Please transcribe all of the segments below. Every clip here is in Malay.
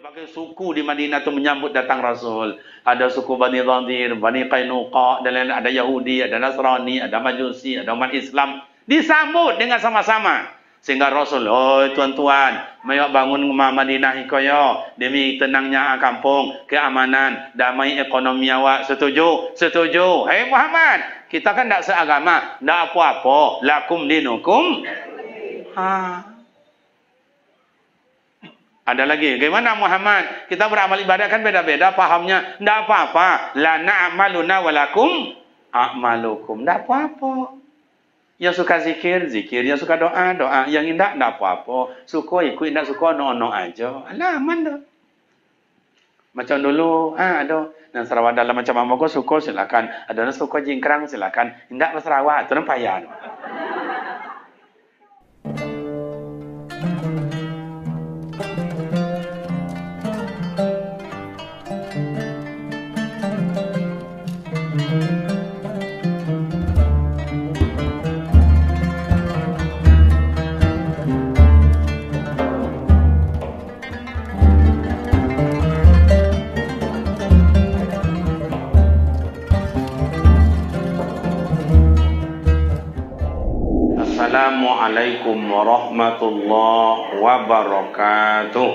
Pakai suku di Madinah tu menyambut datang Rasul. Ada suku Bani Dhadir, Bani Qainuqa, dan lain-lain. Ada Yahudi, ada Nasrani, ada Majusi, ada umat Islam. Disambut dengan sama-sama. Sehingga Rasul, oh tuan-tuan, mayok bangun rumah Madinah ikoyo demi tenangnya kampung, keamanan, damai ekonomi awak. Setuju? Setuju. Hei Muhammad, kita kan tak seagama, tak apa-apa. Lakum dinukum. Ada lagi, bagaimana Muhammad? Kita beramal ibadah kan beda-beda pahamnya. Tak apa-apa. La na'amaluna walakum a'malukum. Tak apa-apa. Yang suka zikir, zikir. Yang suka doa, doa. Yang indah, tak apa-apa. Suka ikut, tak suka, no-no aja. Alah, aman dah. Macam dulu, ada. Dan Sarawak dalam macam apa kau suka, silakan. Ada yang suka jingkrang, silakan. Tidak ke Sarawak, itu nampak payah. Assalamualaikum warahmatullahi wabarakatuh.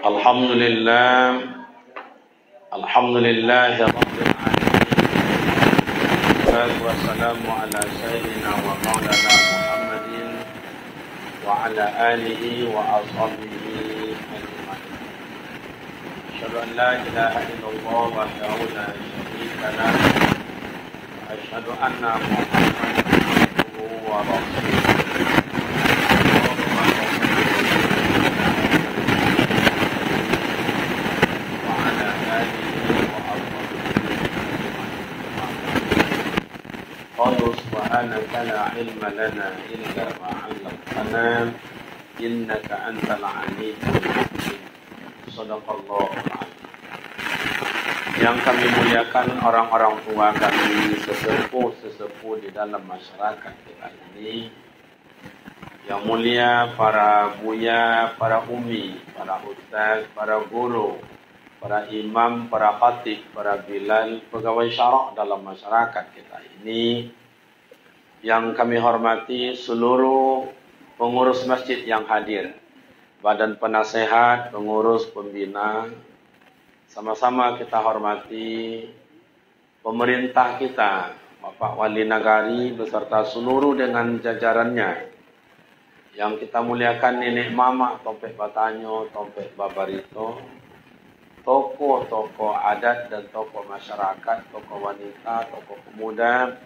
Alhamdulillah. Alhamdulillah rabbil alamin. Wassalamu ala sayyidina wa maulana Muhammadin wa ala alihi wa ashabihi ajma'in. Asyhadu an la ilaha illallah wahdahu la syarika lah. Asyhadu anna Muhammadan abduhu wa rasuluh. Wa ala alihi wa ashabihi. Qalu subhanaka la ilma lana illa ma 'allamtana innaka antal alimul hakim. Shadaqallahul azim. Yang kami muliakan orang-orang tua kami, sesepuh-sesepuh di dalam masyarakat kita ini. Yang mulia para buya, para umi, para ustaz, para guru, para imam, para khatib, para bilal, pegawai syarak dalam masyarakat kita ini. Yang kami hormati seluruh pengurus masjid yang hadir, badan penasehat, pengurus, pembina. Sama-sama kita hormati pemerintah kita, Bapak Wali Nagari beserta seluruh dengan jajarannya. Yang kita muliakan Nenek Mama, Tompek Batanyo, Tompek Babarito, tokoh-tokoh adat dan tokoh masyarakat, tokoh wanita, tokoh pemuda,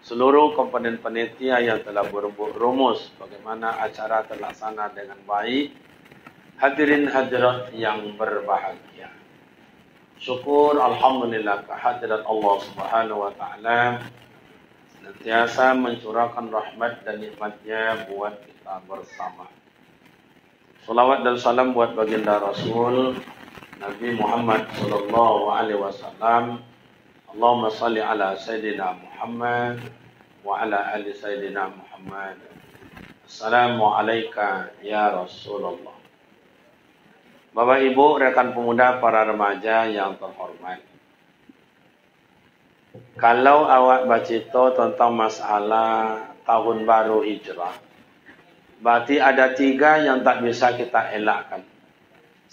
seluruh komponen panitia yang telah berumus bagaimana acara terlaksana dengan baik. Hadirin hadirat yang berbahagia. Syukur alhamdulillah kehadirat Allah Subhanahu wa taala senantiasa mencurahkan rahmat dan nikmat-Nya buat kita bersama. Salawat dan salam buat baginda Rasul Nabi Muhammad sallallahu alaihi wasallam. Allahumma salli ala sayyidina Muhammad wa ala ali sayyidina Muhammad. Assalamu alayka ya Rasulullah. Bapak Ibu, rekan pemuda, para remaja yang terhormat. Kalau awak bacito tentang masalah tahun baru hijrah, berarti ada 3 yang tak bisa kita elakkan.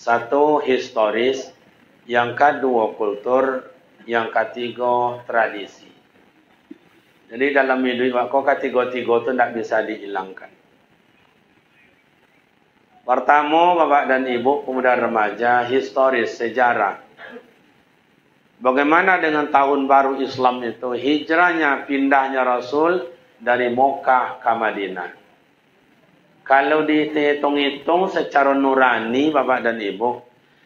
1, historis. Yang kedua, kultur. Yang ketiga, tradisi. Jadi dalam hidup kau ketiga-tiga itu tak bisa dihilangkan. Pertama, Bapak dan Ibu, pemuda remaja, historis, sejarah. Bagaimana dengan tahun baru Islam itu? Hijrahnya, pindahnya Rasul dari Mekah ke Madinah. Kalau dihitung-hitung secara nurani, Bapak dan Ibu,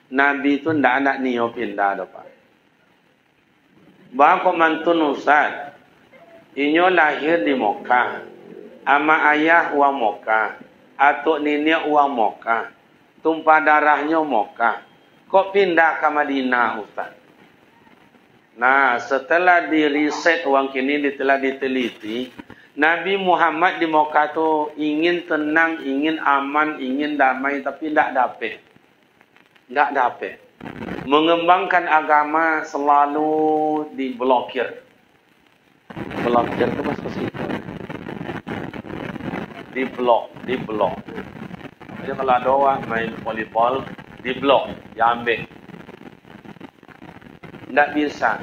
Nabi itu tidak ada niat pindah, Pak. Bapak mantun Ustaz, inyo lahir di Mekah, ama ayah wa Mekah. Atuk nenek uang Mekah, tumpah darahnya Mekah. Kok pindah ke Madinah, Ustaz? Nah, setelah diriset uang kini, telah diteliti, Nabi Muhammad di Mekah tu ingin tenang, ingin aman, ingin damai, tapi tidak dapat. Tidak dapat. Mengembangkan agama selalu diblokir. Blokir itu masuk ke situ. Diblok. Jadi kalau ada orang main volleyball, diblok, diambil. Tidak bisa.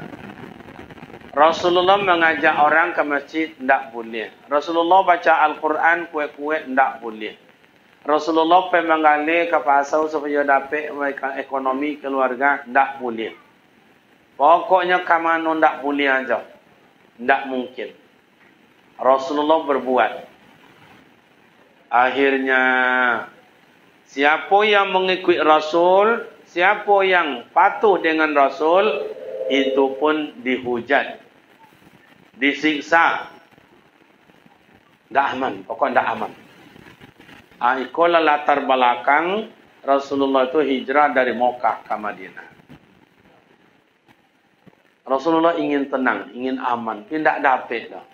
Rasulullah mengajak orang ke masjid, tidak boleh. Rasulullah baca Al-Quran, kue-kue, tidak boleh. Rasulullah pergi menggali ke pasar supaya dapat ekonomi keluarga, tidak boleh. Pokoknya kamano tidak boleh aja. Tidak mungkin. Rasulullah berbuat. Akhirnya, siapa yang mengikuti Rasul, siapa yang patuh dengan Rasul, itu pun dihujat, disiksa. Tak aman, pokoknya tak aman. Itulah latar belakang Rasulullah itu hijrah dari Mekah ke Madinah. Rasulullah ingin tenang, ingin aman, tidak dapat dah.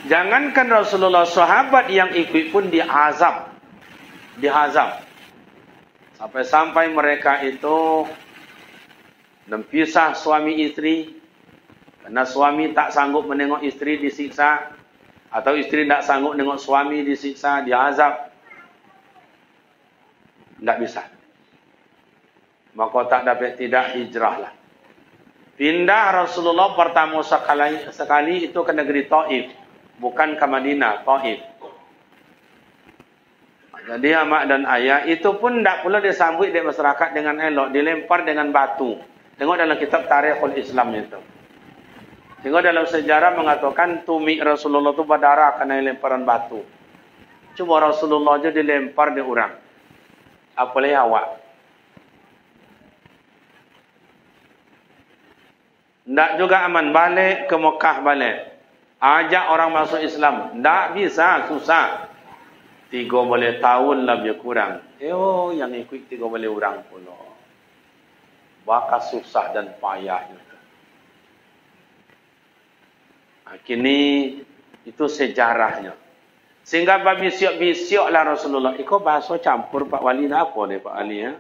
Jangankan Rasulullah, sahabat yang ikut pun dihazab. Sampai-sampai mereka itu pisah suami istri, karena suami tak sanggup menengok istri disiksa, atau istri tak sanggup menengok suami disiksa, diazab. Tak bisa. Maka tak dapat tidak hijrahlah. Pindah Rasulullah pertama sekali itu ke negeri Taif, bukan ke Madinah, Taif. Jadi amak dan ayah itu pun tak pula disambut di masyarakat dengan elok, dilempar dengan batu. Tengok dalam kitab Tarikhul Islam itu. Tengok dalam sejarah mengatakan tumit Rasulullah itu berdarah karena lemparan batu. Cuma Rasulullah aja dilempar di orang. Apalagi awak. Tak juga aman balik ke Mekah balik. Ajak orang masuk Islam. Tak bisa, susah. 3 tahun lebih kurang. Yang ikut 3 orang pula. Bakal susah dan payahnya. Kini itu sejarahnya. Sehingga bisiok-bisioklah Rasulullah. Iko bahasa campur Pak Wali apa ni Pak Ali ya?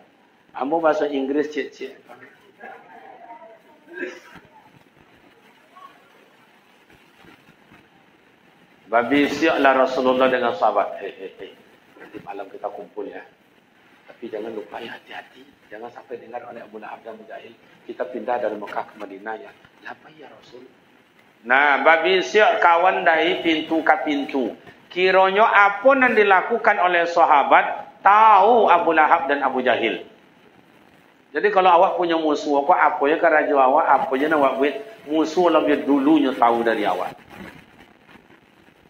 Ambo bahasa Inggris cik-cik. Bisioklah Rasulullah dengan sahabat. Hei. Nanti malam kita kumpul ya. Tapi jangan lupa ya, hati-hati. Jangan sampai dengar oleh Abu Lahab dan Abu Jahil. Kita pindah dari Mekah ke Madinah ya. Apa ya Rasul? Nah, babi siap kawan dari pintu ke pintu. Kiranya apa yang dilakukan oleh sahabat, tahu Abu Lahab dan Abu Jahil. Jadi kalau awak punya musuh, apa ya kerja awak, apa je nak buat musuh lebih dulunya tahu dari awak.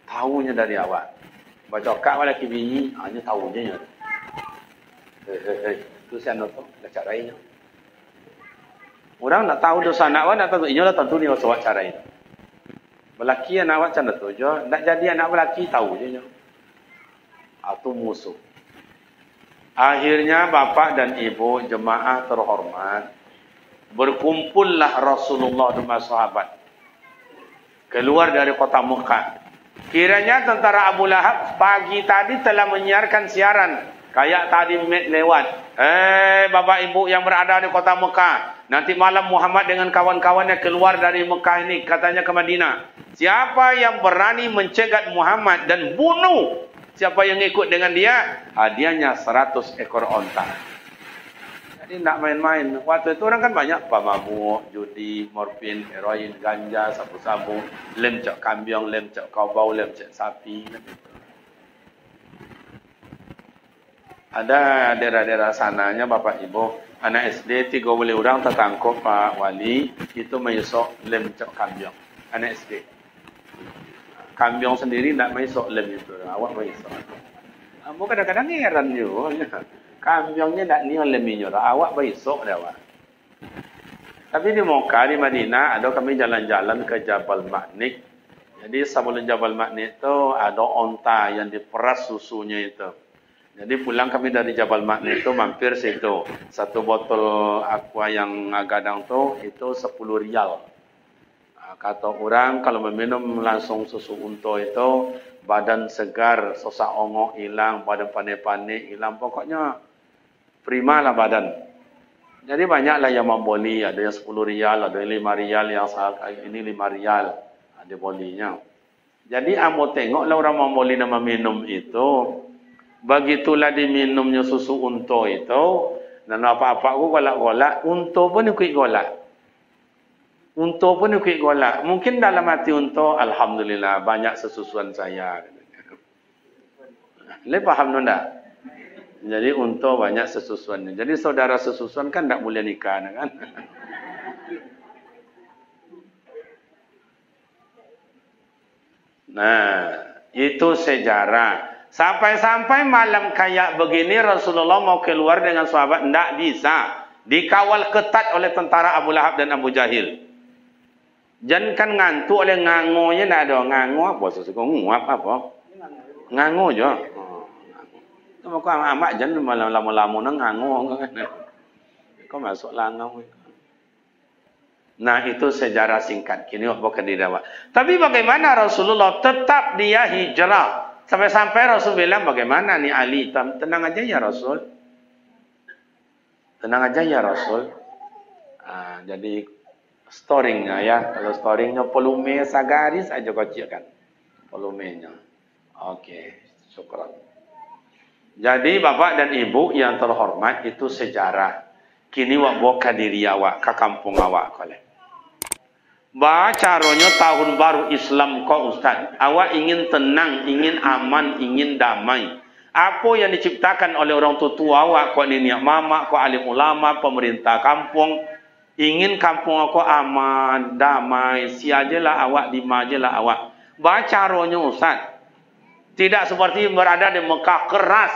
Tahunya dari awak. Baca kak lelaki bini, hanya tahunya. Itu saya nonton, baca lainnya. Orang nak tahu dosa anak awak, nak tahu ini lah tentu ni awak cara ini. Belaki anak awak macam tu je, nak jadi anak belaki tahu je. Itu musuh. Akhirnya bapak dan ibu jemaah terhormat berkumpullah Rasulullah dan sahabat keluar dari kota Mekah. Kiranya tentara Abu Lahab pagi tadi telah menyiarkan siaran kayak tadi lewat. Bapak ibu yang berada di kota Mekah, nanti malam Muhammad dengan kawan-kawannya keluar dari Mekah ini, katanya ke Madinah. Siapa yang berani mencegat Muhammad dan bunuh siapa yang ikut dengan dia, hadiahnya 100 ekor onta. Jadi tak main-main. Waktu itu orang kan banyak pemabuk, judi, morfin, heroin, ganja, sabu-sabu, lem cok kambiong, lem cok kabau, lem cok sapi. Ada daerah-daerah sananya Bapak Ibu, anak SD 30 orang tertangkap Pak Wali, itu menyesok lem cok kambiong. Anak SD. Kambiong sendiri tak menyesok lem itu, awak menyesok. Kamu kadang-kadang heran juga. Kambiongnya tak ni oleh minyak, awak besok dah awak. Tapi di Mekah, di Madinah, ada kami jalan-jalan ke Jabal Ma'nik. Jadi sebelum Jabal Ma'nik itu ada onta yang diperas susunya itu. Jadi pulang kami dari Jabal Ma'nik itu mampir situ. Satu botol aqua yang gadang itu 10 rial. Kata orang kalau meminum langsung susu unta itu badan segar, sesak ongok hilang, badan panik-panik hilang, pokoknya prima lah badan. Jadi banyaklah yang memboli, ada yang 10 rial, ada yang 5 rial, yang ini 5 rial, ada bolinya. Jadi amo tengoklah orang memboli nama minum itu, begitulah diminumnya susu unta itu, dan apa-apa aku golak-golak, unta pun ikut golak. Unta pun ikut golak. Mungkin dalam hati unta, alhamdulillah banyak sesusuan saya. Le faham tak? Jadi unta banyak sesusuannya. Jadi saudara sesusuan kan tak boleh nikah kan? Nah, itu sejarah. Sampai-sampai malam kayak begini Rasulullah mau keluar dengan sahabat, tidak bisa. Dikawal ketat oleh tentara Abu Lahab dan Abu Jahil. Jangan kan ngantuk oleh ngangonya, tidak ada. Ngango apa? Sesuatu nguap apa? Ngango je. Kau amat jangan lama-lama nang ngango. Kau masuk langau. Nah itu sejarah singkat. Kini bukan didawa. Tapi bagaimana Rasulullah tetap dia hijrah. Sampai-sampai Rasul bilang bagaimana ni Ali. Tenang aja ya Rasul. Tenang aja ya Rasul. Jadi storingnya ya. Kalau storingnya volume sagaris aja kocilkan. Volumenya. Okey. Syukran. Jadi bapak dan ibu yang terhormat itu sejarah. Kini wak boka diri awak ke kampung awak koleh. Caranya tahun baru Islam kau Ustaz. Awak ingin tenang, ingin aman, ingin damai. Apa yang diciptakan oleh orang tua awak, kau nenek mama, kau alim ulama, pemerintah kampung, ingin kampung aku aman, damai, siajalah awak, dimajalah awak. Caranya Ustaz. Tidak seperti berada di Mekah keras.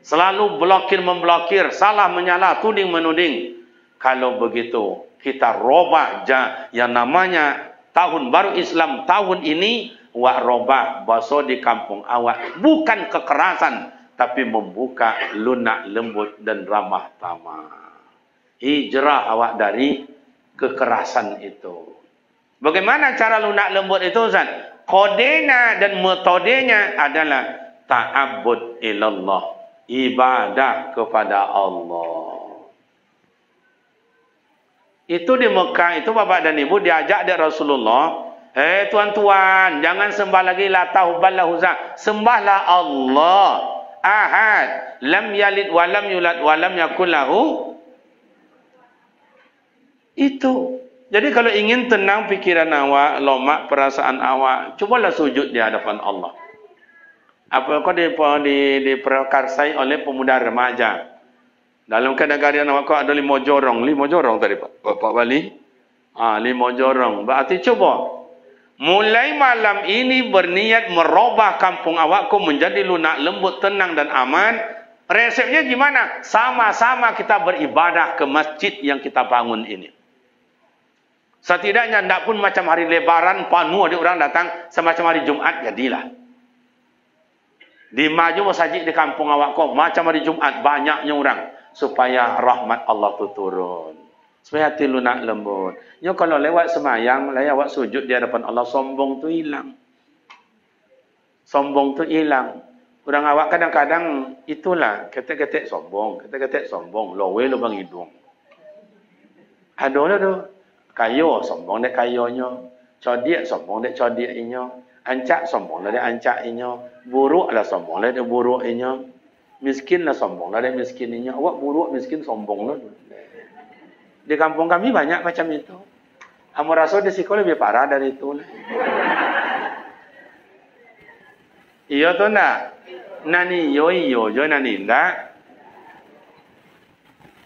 Selalu blokir-memblokir, salah menyalah, tuding menuding. Kalau begitu, kita robah yang namanya tahun baru Islam tahun ini, wak robah baso di kampung awak. Bukan kekerasan, tapi membuka lunak lembut dan ramah tamah. Hijrah awak dari kekerasan itu. Bagaimana cara lunak lembut itu Ustaz? Kodenya dan metodenya adalah ta'abbud ilallah. Ibadah kepada Allah. Itu di Mekah itu bapak dan ibu diajak dari Rasulullah. Tuan-tuan, jangan sembah lagi Latah Hubal Lahuzah. Sembahlah Allah. Ahad. Lam yalid wa lam yulad wa lam yakul lahu. Itu. Jadi kalau ingin tenang pikiran awak, lomak perasaan awak, cobalah sujud di hadapan Allah. Apa kau diperkarsai oleh pemuda remaja. Dalam kadang-kadang awak ada 5 jorong. 5 jorong tadi Pak Bali. 5 jorong. Berarti coba. Mulai malam ini berniat merubah kampung awakku menjadi lunak lembut, tenang dan aman. Resepnya gimana? Sama-sama kita beribadah ke masjid yang kita bangun ini. Setidaknya tidak pun macam hari Lebaran penuh ada orang datang, semacam hari Jumat jadilah. Di maju masjid di kampung awakku macam hari Jumat banyaknya orang. Supaya rahmat Allah tu turun. Supaya hati lunak lembut. Nyo kalau lewat semayang, lewat sujud di hadapan Allah, sombong tu hilang. Sombong tu hilang. Orang awak kadang-kadang itulah, ketek-ketek sombong, ketek-ketek sombong, lowe lubang hidung. Ada lah tu. Kayo sombong dek kayonyo. Codiak sombong dek codiak inyo. Ancak sombong lah dek ancak inyo. Buruk lah sombong lah dek buruk inyo. Miskin lah sombong lah, dia miskin ini. Awak buruk, miskin, sombong lah. Di kampung kami banyak macam itu. Amu rasa di sekolah lebih parah dari itu lah. Iya tu nak? Nani iyo jo nani ndak.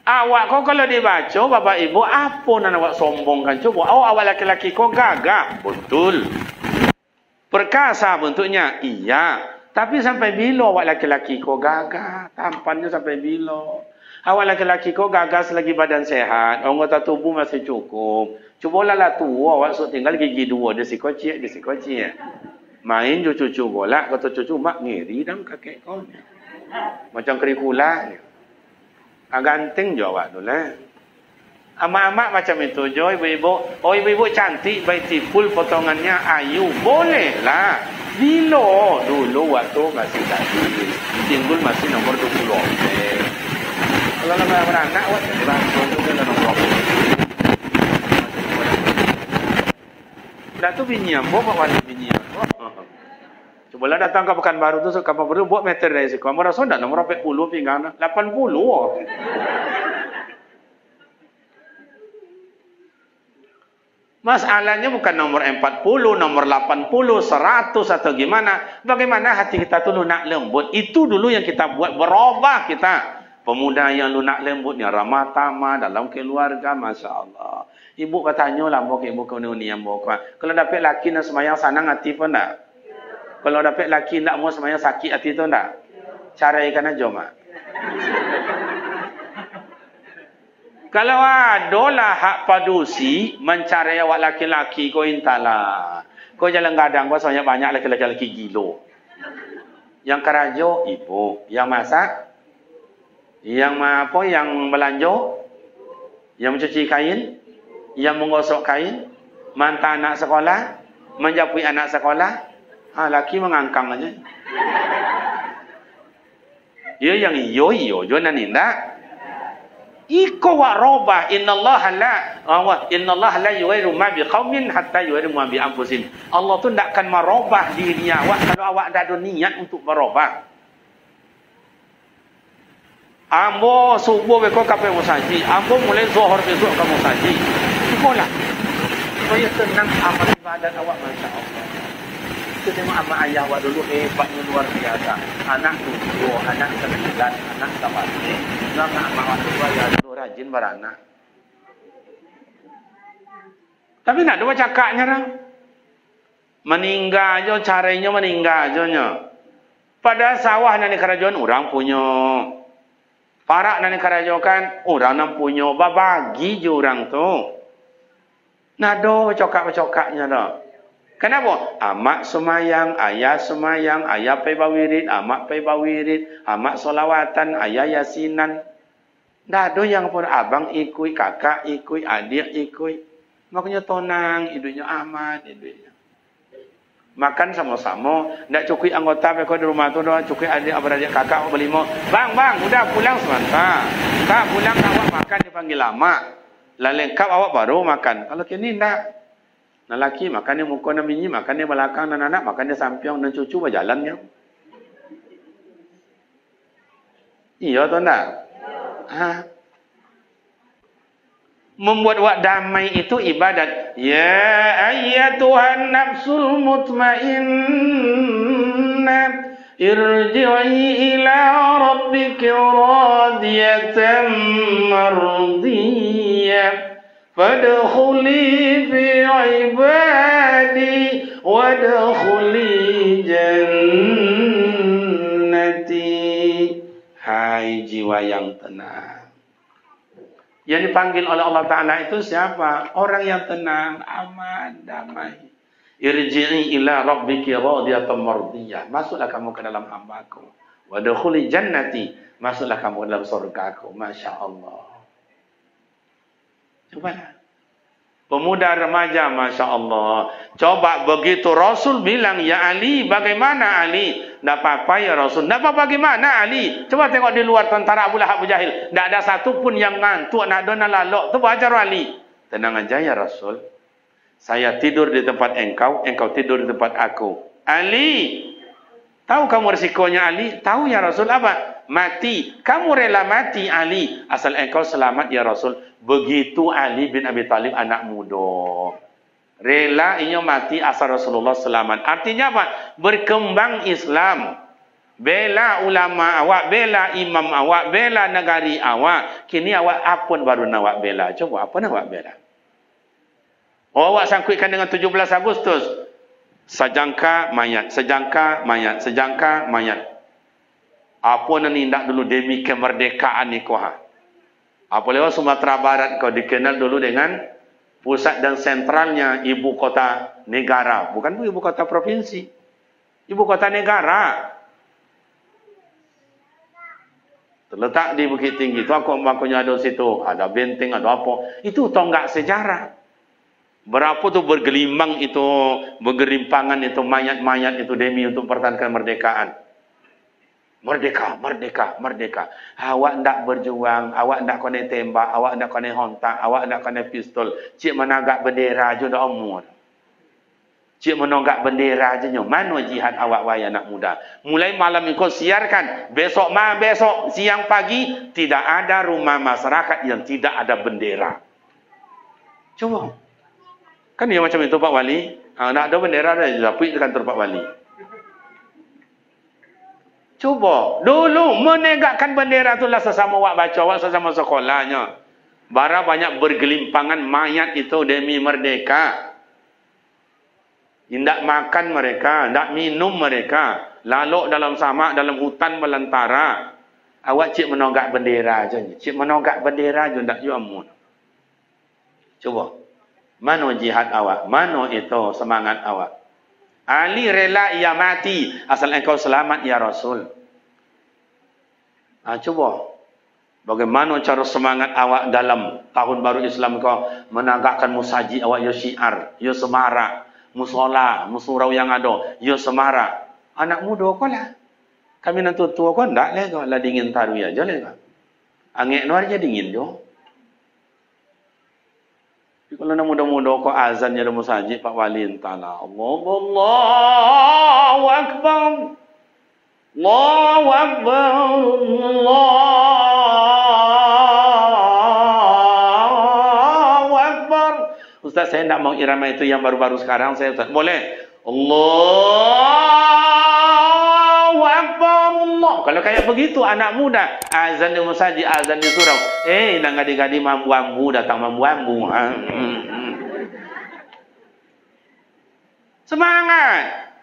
Awak kau kalau dibaca bapak ibu apa nan awak sombongkan coba. Awak laki-laki kau gagah. Betul. Perkasa bentuknya. Iya. Tapi sampai bila awak laki-laki kau gagah? Tampannya sampai bila? Awak laki-laki kau gagah selagi badan sehat. Anggota tubuh masih cukup. Cubalah lah tua awak so tinggal gigi 2. Dia si kocik. Main cucu golak. Kata cucu mak ngiri dalam kakek kau. Macam kerikula. Ganteng je awak tu lah. Amak-amak macam itu, Jo, ibu-ibu. Oh, ibu-ibu cantik, beautiful, potongannya ayu. Bolehlah. Bila dulu waktu masih kecil, Tinggul masih nomor 20. Kalau nama beranak, wah, langsung tu dia nomor 20. Dah tu bini ambo, bawa bini ambo. Cobalah datang ke Pekanbaru tu, kapal baru buat meter dari situ. Kamu rasa tak nomor 40 pinggang? 80. Masalahnya bukan nomor 40, nomor 80, 100 atau gimana. Bagaimana hati kita tu lunak lembut. Itu dulu yang kita buat, berubah kita. Pemuda yang lunak lembut, yang ramah tamah dalam keluarga, Masya Allah. Ibu katanya lah, ibu kau ni yang bawa. Kalau dapat laki nak semayang sanang hati pun tak? Kalau dapat laki nak mau semayang sakit hati tu tak? Caraikan aja, Mak. Kalau adalah hak padusi mencari awak laki-laki, kau intalah. Kau jalan gadang, kau soalnya banyak laki-laki gilo. Yang kerajo, ibu. Yang masak, yang apa, yang belanja, yang mencuci kain, yang menggosok kain, manta anak sekolah, menjapui anak sekolah. Laki mengangkang aja. Ya yang iyo jangan nindak. Iko wa robah innallaha la yughayyiru ma biqaumin hatta yughayyiru ma bi anfusihim. Allah tu tidak akan merubah diri awak kalau awak dah ada niat untuk berubah. Ambo subuh besok kape musaji, ambo mulai zuhur besok kamu musaji. Itulah. Supaya tenang amal ibadat awak, Masya Allah. Itu tengok amak ayah awak dulu hebatnya luar biasa. Anak 7, anak 9, anak 8. Nama amak awak dulu ayah dulu rajin beranak. Tapi nak dua cakapnya lah. Meninggal je, caranya meninggal je nya. Pada sawah nani kerajaan orang punya. Parak nani kerajaan orang nam punya. Babagi je orang tu. Nado cokak-cokaknya dah. Kenapa? Amak semayang, ayah pergi bawirid, amak pergi bawirid, amak solawatan, ayah yasinan. Dah ada yang pun abang ikut, kakak ikut, adik ikut. Makanya tonang, hidupnya aman, hidupnya. Makan sama-sama, tak cukup anggota mereka di rumah tu, cukup adik-adik kakak berlima. Bang, udah pulang sebentar. Kak pulang awak makan dipanggil lama. Lengkap awak baru makan. Kalau kini tak. Nah laki makan dia muka dan bini, makan dia belakang dan anak, makan dia sampiang dan cucu berjalannya. Iya atau tak? Membuat wak damai itu ibadat. Ya ayyatuhan nafsul mutmainnah irji'i ila rabbiki radiyatan mardiyah. Fadkhuli fi ibadi wadkhuli jannati. Hai jiwa yang tenang. Yang dipanggil oleh Allah Ta'ala itu siapa? Orang yang tenang, aman, damai. Irji'i ila rabbiki radiyatan mardiyah. Masuklah kamu ke dalam hamba-Ku. Wadkhuli jannati. Masuklah kamu ke dalam surga-Ku. Masya Allah. Cobalah. Pemuda remaja, Masya Allah. Coba begitu Rasul bilang, ya Ali, bagaimana Ali? Tak apa-apa ya Rasul. Tak apa-apa gimana Ali? Coba tengok di luar tentara Abu Lahab Abu Jahil. Tak ada satu pun yang ngantuk, nak dona lalok. Itu ajar Ali. Tenang aja ya Rasul. Saya tidur di tempat engkau tidur di tempat aku. Ali, tahu kamu risikonya Ali? Tahu ya Rasul apa? Mati. Kamu rela mati Ali asal engkau selamat ya Rasul. Begitu Ali bin Abi Talib anak muda. Rela inya mati asal Rasulullah selamat. Artinya apa? Berkembang Islam. Bela ulama awak, bela imam awak, bela negari awak. Kini awak apa baru nak awak bela? Coba apa nak awak bela? Oh, awak sangkutkan dengan 17 Agustus. Sejangka mayat, sejangka mayat, sejangka mayat. Apa nak nindak dulu demi kemerdekaan ni kau ha? Apa lewat Sumatera Barat kau dikenal dulu dengan pusat dan sentralnya ibu kota negara. Bukan ibu kota provinsi. Ibu kota negara. Terletak di Bukit Tinggi. Tu aku makanya ada situ. Ada benteng, ada apa. Itu tonggak sejarah. Berapa tu bergelimang itu, bergelimpangan itu, mayat-mayat itu demi untuk pertahankan kemerdekaan. Merdeka, merdeka, merdeka. Awak ndak berjuang, awak ndak kena tembak, awak ndak kena hontak, awak ndak kena pistol. Cik menanggak bendera je dah umur. Cik menonggak bendera je nyo. Mana jihad awak wahai anak muda? Mulai malam ini kau siarkan. Besok siang pagi tidak ada rumah masyarakat yang tidak ada bendera. Coba. Kan dia macam itu Pak Wali. Nak ada bendera dah tapi di kantor Pak Wali. Cuba dulu menegakkan bendera itulah sesama awak baca, awak sesama sekolahnya. Bara banyak bergelimpangan mayat itu demi merdeka. Tidak makan mereka, tidak minum mereka. Lalu dalam samak, dalam hutan belantara. Awak cik menonggak bendera aja. Cik menonggak bendera aja, tidak you amun. Cuba. Mana jihad awak? Mana itu semangat awak? Ali rela ia mati asal engkau selamat ya Rasul. Coba. Bagaimana cara semangat awak dalam tahun baru Islam kau menegakkan musaji awak ya syiar, ya semarak, musola, musurau yang ada, ya semarak. Anak muda kau lah. Kami nanti tua kau ndak leh kau lah dingin taru ya je leh kau. Angin luar je dingin jo. Kalau nak muda-muda kau azan ya musaji Pak Wali entahlah. Allahu Akbar. Allahu Akbar. Allahu Akbar. Ustaz saya tak mau irama itu yang baru-baru sekarang saya Ustaz. Boleh? Allahu Akbar. Allah. Kalau kayak begitu anak muda azan di masjid, azan di surau. Nang gadi-gadi mambu-mambu datang mambu-mambu. Semangat.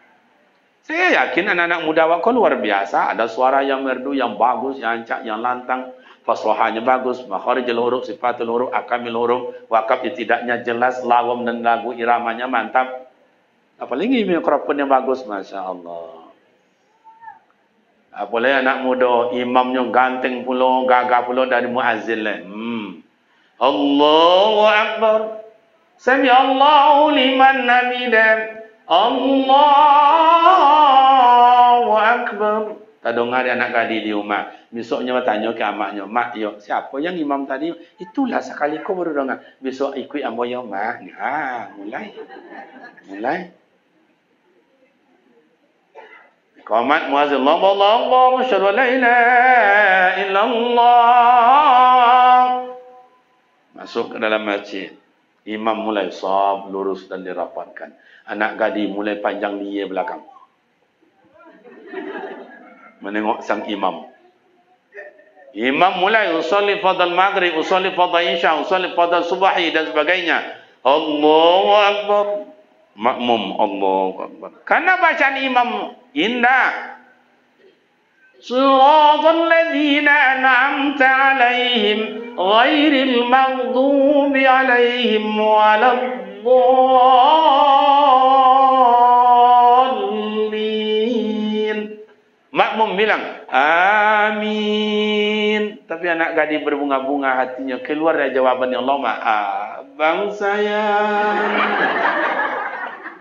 Saya yakin anak-anak muda awak luar biasa. Ada suara yang merdu, yang bagus, yang ancak, yang lantang. Faslahanya bagus. Makharijul huruf, sifatul huruf, akamil huruf. Wakaf tidaknya jelas. Lawam dan lagu iramanya mantap. Apalagi mikrofon yang bagus. Masya Allah. Apalagi anak muda. Imamnya ganteng pula, gagah pula dari muazzin. Allahu Akbar. Sami Allahu liman hamidah. Allahu Akbar. Tak dengar anak gadis di rumah. Besoknya bertanya ke amaknya, mak, yo, siapa yang imam tadi? Itulah sekali kau baru dengar. Besok ikut ambo yo, mak. Mulai. Qamat muazzin Allahu asyhadu an la ilaha illallah. Masuk ke dalam masjid. Imam mulai saf, lurus dan dirapatkan. Anak gadis mulai panjang lia belakang. Menengok sang imam. Imam mulai usolli fadal maghrib, usolli fadal isya, usolli fadal subahi dan sebagainya. Allahu Akbar. Makmum Allahu Akbar. Karena bacaan imam indah. Siratal ladzina an'amta 'alaihim ghairil maghdubi 'alaihim waladdallin. Makmum bilang amin. Tapi anak gadis berbunga-bunga hatinya. Keluar dari jawaban Allah, abang saya.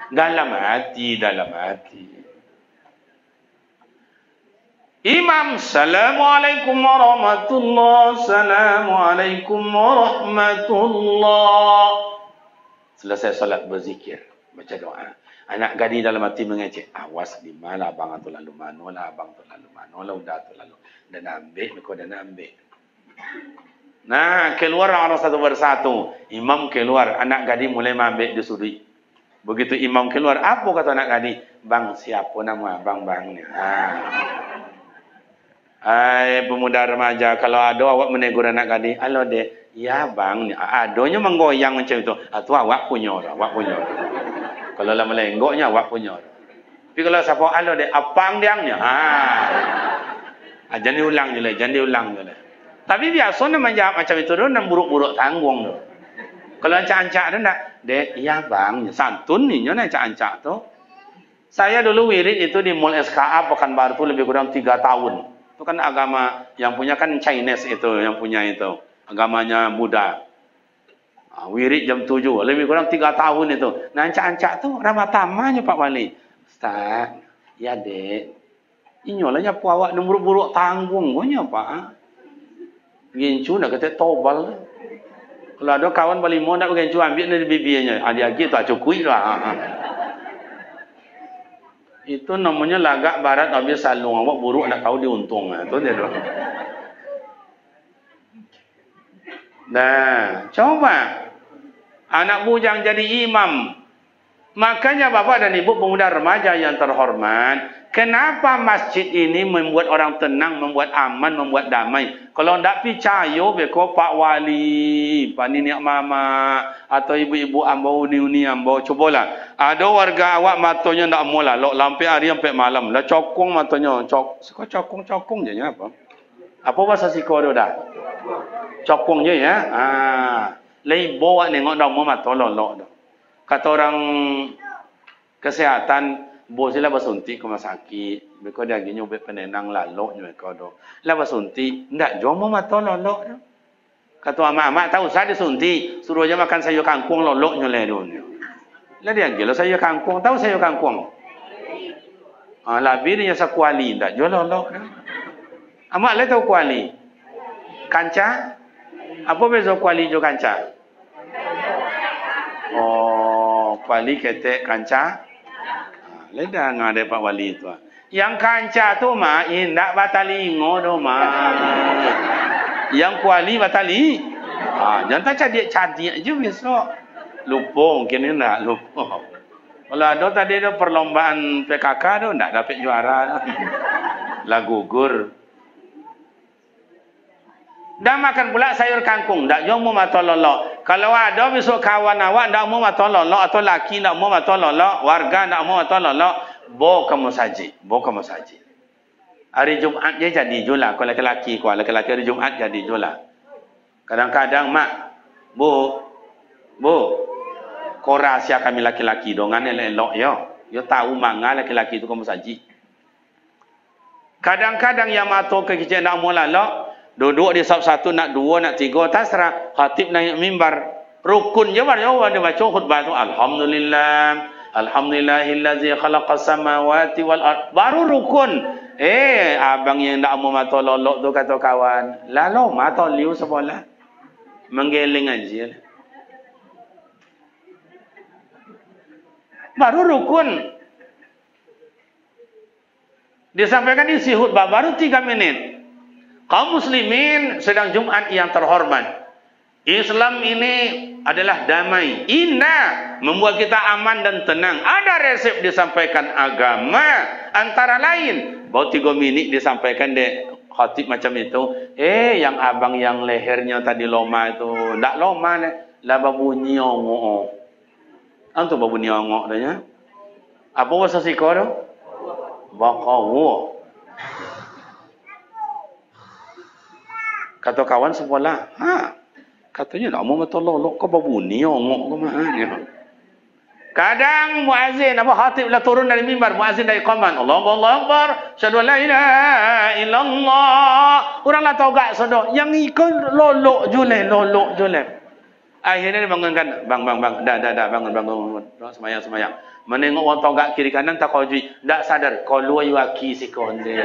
Dalam hati. Imam, Assalamualaikum warahmatullahi, Assalamualaikum warahmatullahi. Selesai salat berzikir, baca doa. Anak gadis dalam hati mengecek, awas di mana abang tu lalu mana abang tu lalu mana udah tu lalu. Dan ambil, kau dan ambil. Nah, keluar orang satu persatu. Imam keluar, anak gadis mulai ambil di sudut. Begitu imam keluar, apa kata anak gadis? Bang, siapa nama abang ni? Hai pemuda remaja, kalau ada awak menegur anak gadis, halo dek, ya bang, adonya menggoyang macam itu, itu awak punya orang. Kalau lah melenggoknya awak punya orang. Tapi kalau siapa halo dek, apang diangnya, jangan diulang je lah. Tapi biasanya menjawab macam itu tu, dan buruk-buruk tanggung tu. Kalau ancak-ancak tu tak, dek, ya bang, santun ni, nyonya ancak-ancak tu. Saya dulu wirid itu di Mall SKA Pekanbaru tu lebih kurang 3 tahun. Itu kan agama yang punya kan Chinese itu, yang punya itu. Agamanya Buddha. Wirid jam 7, lebih kurang 3 tahun itu. Nah, ancak-ancak tu ramatamanya Pak Wali. Ustaz, ya dek. Inyolanya pu awak nomor-buruk tanggung gonya Pak. Gincu nak kata tobal. Kalau ada kawan balimo nak gincu ambil dari bibinya. Ada lagi tak cukui lah. Itu namanya lagak barat habis salung awak buruk nak tahu diuntung. Itu dia tu. Nah, coba anak bujang jadi imam. Makanya Bapak dan Ibu pemuda remaja yang terhormat, kenapa masjid ini membuat orang tenang, membuat aman, membuat damai? Kalau tidak percaya, beko Pak Wali, Pak Nenek Mama, atau ibu-ibu ambau, uni ambau, cobalah. Ada warga awak matanya tidak mula, lok lampai hari sampai malam, lah cokong matanya, cokong je apa? Apa bahasa siko dah? Cokong je ya. Lai bawa nengok dah mau mata lolok dah. Kata orang kesehatan, bo sila basuntik ke rumah sakit. Mereka dia gini ubet penenang lalok mereka dah. Lah basuntik, ndak jom mau mata lolok dah. Kata amak-amak tahu saya disuntik, suruh aja makan sayur kangkung lolok nyoleh dunia. Lah dia gila sayur kangkung, tahu sayur kangkung? Labir yang sakuali ndak jual lolok dah. Amak le tahu kuali? Kanca? Apa beza kuali jo kanca? Oh, kuali ketek kanca. Leda ngade Pak Wali tu. Yang kanca tu mah indak batali ngodo mah. Yang kuali batali. Jangan cadik je besok. Lupa mungkin nak lupa. Kalau ada tadi ada perlombaan PKK tu ndak dapat juara. Lah gugur. Dah makan pula sayur kangkung, ndak jom mau mata lolok. Kalau ada besok kawan awak ndak mau mata lolok atau laki ndak mau mata lolok, warga ndak mau mata lolok, bo kamu saji. Hari Jumaat dia jadi jula, kalau laki-laki hari Jumaat jadi jula. Kadang-kadang mak, bu, kau rahsia kami laki-laki dongan elok yo tahu manga laki-laki itu kamu saji. Kadang-kadang yang mato ke kita ndak mau lolok, duduk di satu nak dua nak tiga tasrah khatib naik mimbar rukun je dia baca khutbah tu alhamdulillahillazi khalaqas samawati wal ard baru rukun abang yang ndak mau mata lolok tu kata kawan lalu mata liu sebelah menggeling aja baru rukun disampaikan isi khutbah baru 3 menit. Kaum muslimin sedang Jumat yang terhormat. Islam ini adalah damai. Indah membuat kita aman dan tenang. Ada resep disampaikan agama. Antara lain. Baru 3 minit disampaikan dek khatib macam itu. Yang abang yang lehernya tadi loma itu. Tak loma deh. Lah babunyi ongok. Antu babunyi ongok dahnya. Apa bahasa siko tu? Bakawo. Kata kawan sebelah, katanya nak mau mata lolok kau babuni ongok kau mahanya. Kadang muazin apa khatib lah turun dari mimbar, muazin dari qaman, Allahu Akbar, syahadu la ilaha illallah. Orang lah tahu gak sodo, yang ikut lolok juleh. Akhirnya dia bangunkan, bang, dah bangun, semayang. Menengok orang tahu gak kiri kanan tak kau jui, tak sadar, kau luar yuaki si konde.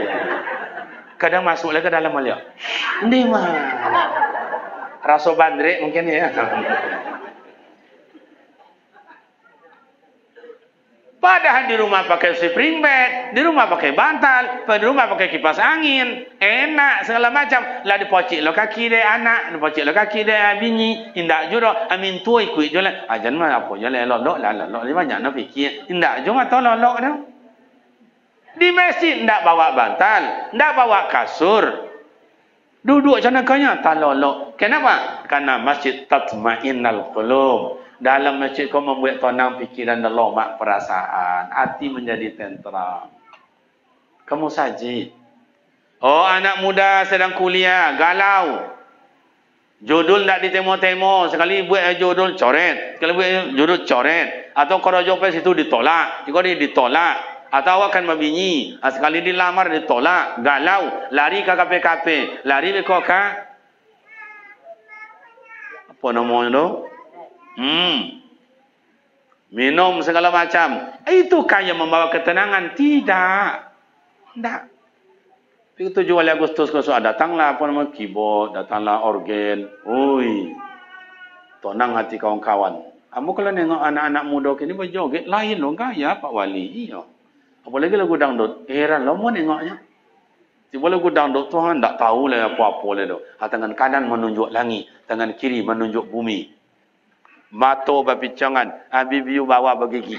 Kadang masuk lagi ke dalam malia. Ini mah raso bandrek mungkin ya. Padahal di rumah pakai spring bed, di rumah pakai bantal, di rumah pakai kipas angin, enak segala macam. Lah dipocik lo kaki dia anak, dipocik lo kaki dia bini, indak juro amin tu ikut jalan. Ajan mah apa jalan lolok ni banyak nak fikir. Indak jom atau lolok dah. Di masjid tidak bawa bantal, tidak bawa kasur. Duduk canakanya tak lolok. Kenapa? Karena masjid tatma'innal qulub. Dalam masjid kau membuat tenang fikiran dan lomak perasaan. Hati menjadi tentram. Kamu saji. Oh, anak muda sedang kuliah, galau. Judul tak ditemo-temo. Sekali buat judul coret. Sekali buat judul coret. Atau kalau jawab situ ditolak. Jika dia ditolak. Atau awak kan membinyi, sekali dilamar ditolak, galau, lari ke KPKP, lari ke apa namanya tu? Minum segala macam. Itukah yang membawa ketenangan? Tidak. Tidak. Tapi 7 Agustus kau datanglah apa nama keyboard, datanglah organ. Ui. Tenang hati kawan-kawan. Kamu kalau nengok anak-anak muda kini berjoget lain loh gaya Pak Wali. Iya. Apalagi lagu dangdut. Heran lo mau nengoknya. Tiba lagu dangdut tu kan tak tahu lah apa-apa lah tu. Tangan kanan menunjuk langit, tangan kiri menunjuk bumi. Mato berpincangan, bibiu bawa bergigi.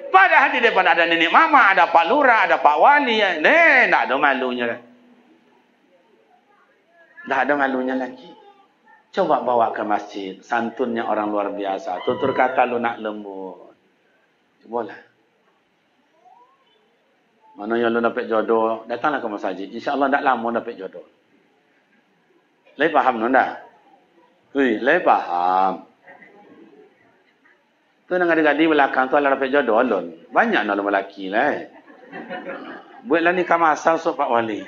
Padahal di depan ada nenek mama, ada Pak Lurah, ada Pak Wali. Tak ada malunya. Tak ada malunya lagi. Coba bawa ke masjid. Santunnya orang luar biasa. Tutur kata lunak lembut. Cobalah. Mana yang lu dapat jodoh, datanglah ke masjid. InsyaAllah tak lama dapat jodoh. Lei faham tak? Lei faham. Tu nak gadi-gadi belakang tu ala dapat jodoh alun. Banyak nak lelaki lah. Buatlah nikah masal so Pak Wali.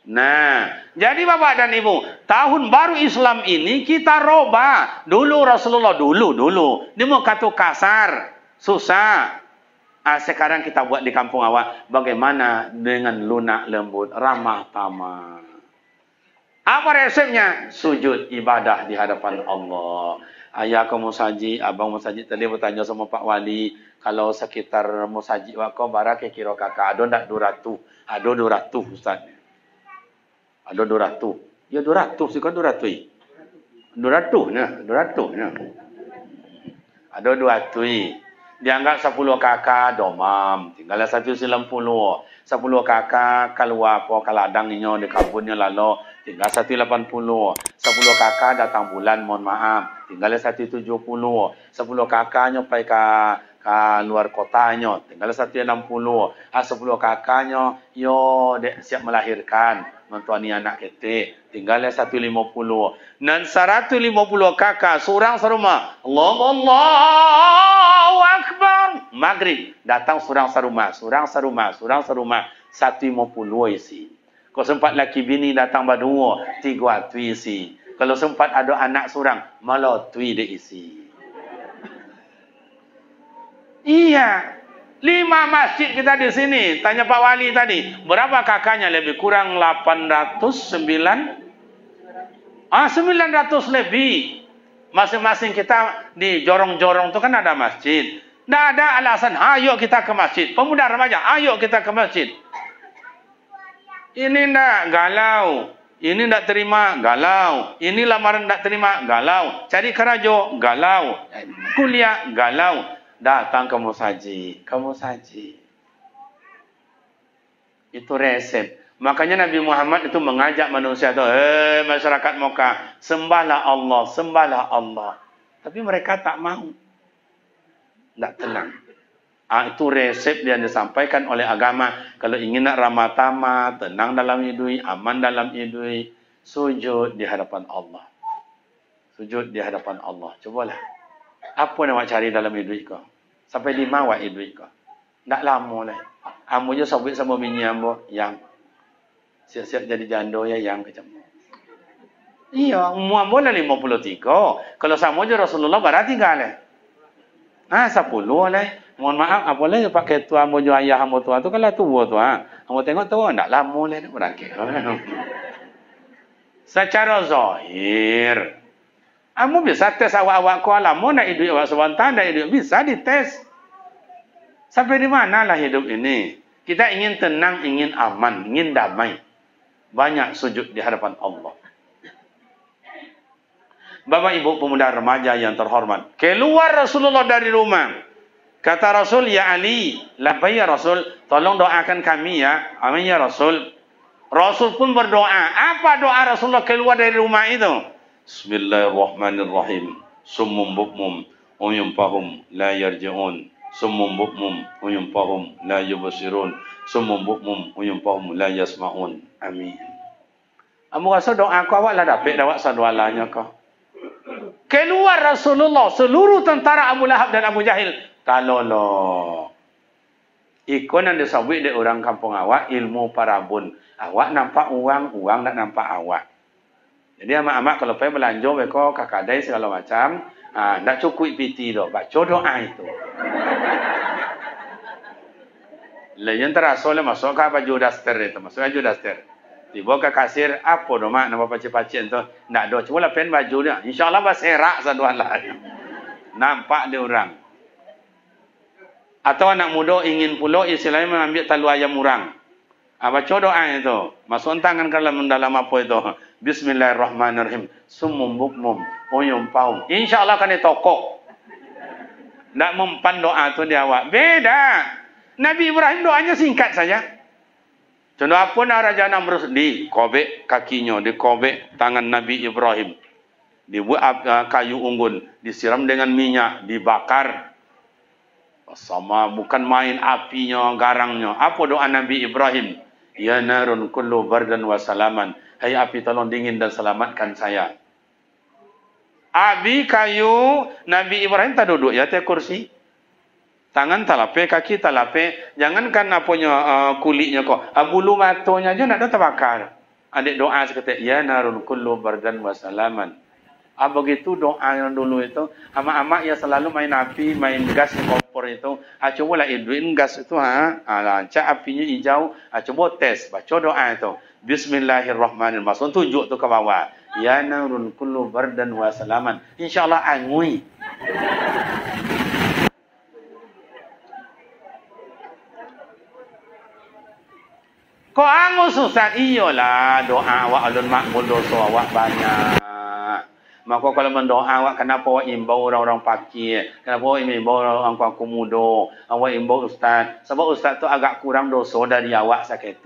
Nah, jadi Bapak dan Ibu, tahun baru Islam ini kita robah. Dulu Rasulullah dulu. Dia mau kata kasar, susah. Sekarang kita buat di kampung awak. Bagaimana dengan lunak lembut, ramah tamah. Apa resepnya? Sujud ibadah di hadapan Allah. Ayah kau musaji, abang musaji tadi bertanya sama Pak Wali. Kalau sekitar musaji kau barak kira kakak. Ada tak 200? Ada 200 Ustaz. Ada 200. Ya 200 sih kan 200. 200 nya. Ada 200. Dianggap 10 kakak domam. Tinggal 190. 10 kakak keluar apa kaladangnya di kabunnya lalu. Tinggal 180. 10 kakak datang bulan mohon maaf. Tinggal 170. 10 kakaknya pergi ke luar kotanya. Tinggal 160. 10 kakaknya yo siap melahirkan. Mentuani anak kita. Tinggal 150. Dan 150 kakak seorang serumah. Allahu Akbar. Maghrib datang seorang serumah. 150 isi. Kalau sempat laki bini datang berdua, 3 isi. Kalau sempat ada anak seorang, malah 2 dia isi. Iya. 5 masjid kita di sini. Tanya Pak Wali tadi, berapa kakaknya? Lebih kurang 900 lebih. Masing-masing kita di jorong-jorong itu kan ada masjid. Tidak ada alasan, ayo kita ke masjid. Pemuda remaja, ayo kita ke masjid. Ini tidak galau. Ini tidak terima, galau. Ini lamaran tidak terima, galau. Cari kerajo, galau. Kuliah, galau. Datang ke musaji. Itu resep. Makanya Nabi Muhammad itu mengajak manusia itu, masyarakat Mekah, sembahlah Allah. Tapi mereka tak mau. Tak tenang. Itu resep yang disampaikan oleh agama. Kalau ingin nak ramah tamah, tenang dalam hidup, aman dalam hidup, sujud di hadapan Allah. Cobalah. Apa yang awak cari dalam hidup kau? Sampai di mana awak hidup kau? Tak lama lah. Amu je sabit sama bini ambo yang siap-siap jadi janda ya yang macam. Iya, umur ambo lah 53. Kalau sama je Rasulullah berarti galah. 10 lah. Mohon maaf, apa lah pakai tua ambo jo ayah ambo tua tu kalau tua tu Ambo tengok tua tak lama lah nak berakhir. Secara zahir kamu bisa tes awak-awak kau lama nak hidup awak sebentar nak hidup bisa dites. Sampai di mana lah hidup ini? Kita ingin tenang, ingin aman, ingin damai. Banyak sujud di hadapan Allah. Bapak Ibu pemuda remaja yang terhormat, keluar Rasulullah dari rumah. Kata Rasul, ya Ali, labbaik ya Rasul, tolong doakan kami ya. Amin ya Rasul. Rasul pun berdoa. Apa doa Rasulullah keluar dari rumah itu? Bismillahirrahmanirrahim. Summum bukmum umyum fahum la yarji'un. Summum bukmum umyum fahum la yubsirun. Summum bukmum umyum fahum la yasma'un. Amin. Kamu rasa doa kau awak lah dapat awak sadwalanya kau. Keluar Rasulullah, seluruh tentara Abu Lahab dan Abu Jahil. Talolo. Ikon yang disebut di orang kampung awak, ilmu parabun. Awak nampak uang, uang tak nampak awak. Jadi amak-amak kalau pergi belanja, mereka kakadai segala macam, tak cukup piti tu. Baca doa itu. Lain terasa lah masuk ke baju daster itu. Masuk baju daster. Tiba ke kasir, apa tu mak nama pacik-pacik tu? Tak ada, cuma lah pen baju dia. InsyaAllah berserak saduan lah. Nampak dia orang. Atau anak muda ingin pula istilahnya mengambil talu ayam orang. Baca doa itu. Masuk tangan ke dalam apa itu. Bismillahirrahmanirrahim. Sumum bukmum. Uyum paum. InsyaAllah kan dia tokok. Tak mempan doa tu dia awak. Beda. Nabi Ibrahim doanya singkat saja. Contoh apa nak Raja Namrud dikobek kakinya, dikobek tangan Nabi Ibrahim. Dibuat kayu unggun, disiram dengan minyak, dibakar. Sama bukan main apinya, garangnya. Apa doa Nabi Ibrahim? Ya narun kullu bardan wa salaman. Hai api tolong dingin dan selamatkan saya. Abi kayu Nabi Ibrahim tak duduk ya atas kursi. Tangan talape, kaki talape. Jangankan apanya kulitnya kok. Bulu matanya aja nak dah terbakar. Adik doa seketik. Ya narun kullu bardan wa salaman. Begitu doa yang dulu itu. Amak-amak yang selalu main api, main gas di kompor itu. Cobalah iduin gas itu. Lancak apinya hijau. Coba tes. Baca doa itu. Bismillahirrahmanirrahim. Maksud tunjuk tu ke bawah. Ya narun kullu bardan wa salaman. InsyaAllah angui. Kau angus Ustaz? Iyalah doa awak alun makbul dosa awak banyak. Maka kalau mendoa awak kenapa awak imbau orang-orang pakir? Kenapa awak imbau orang kaum muda? Awak imbau Ustaz. Sebab Ustaz tu agak kurang dosa dari awak sakit.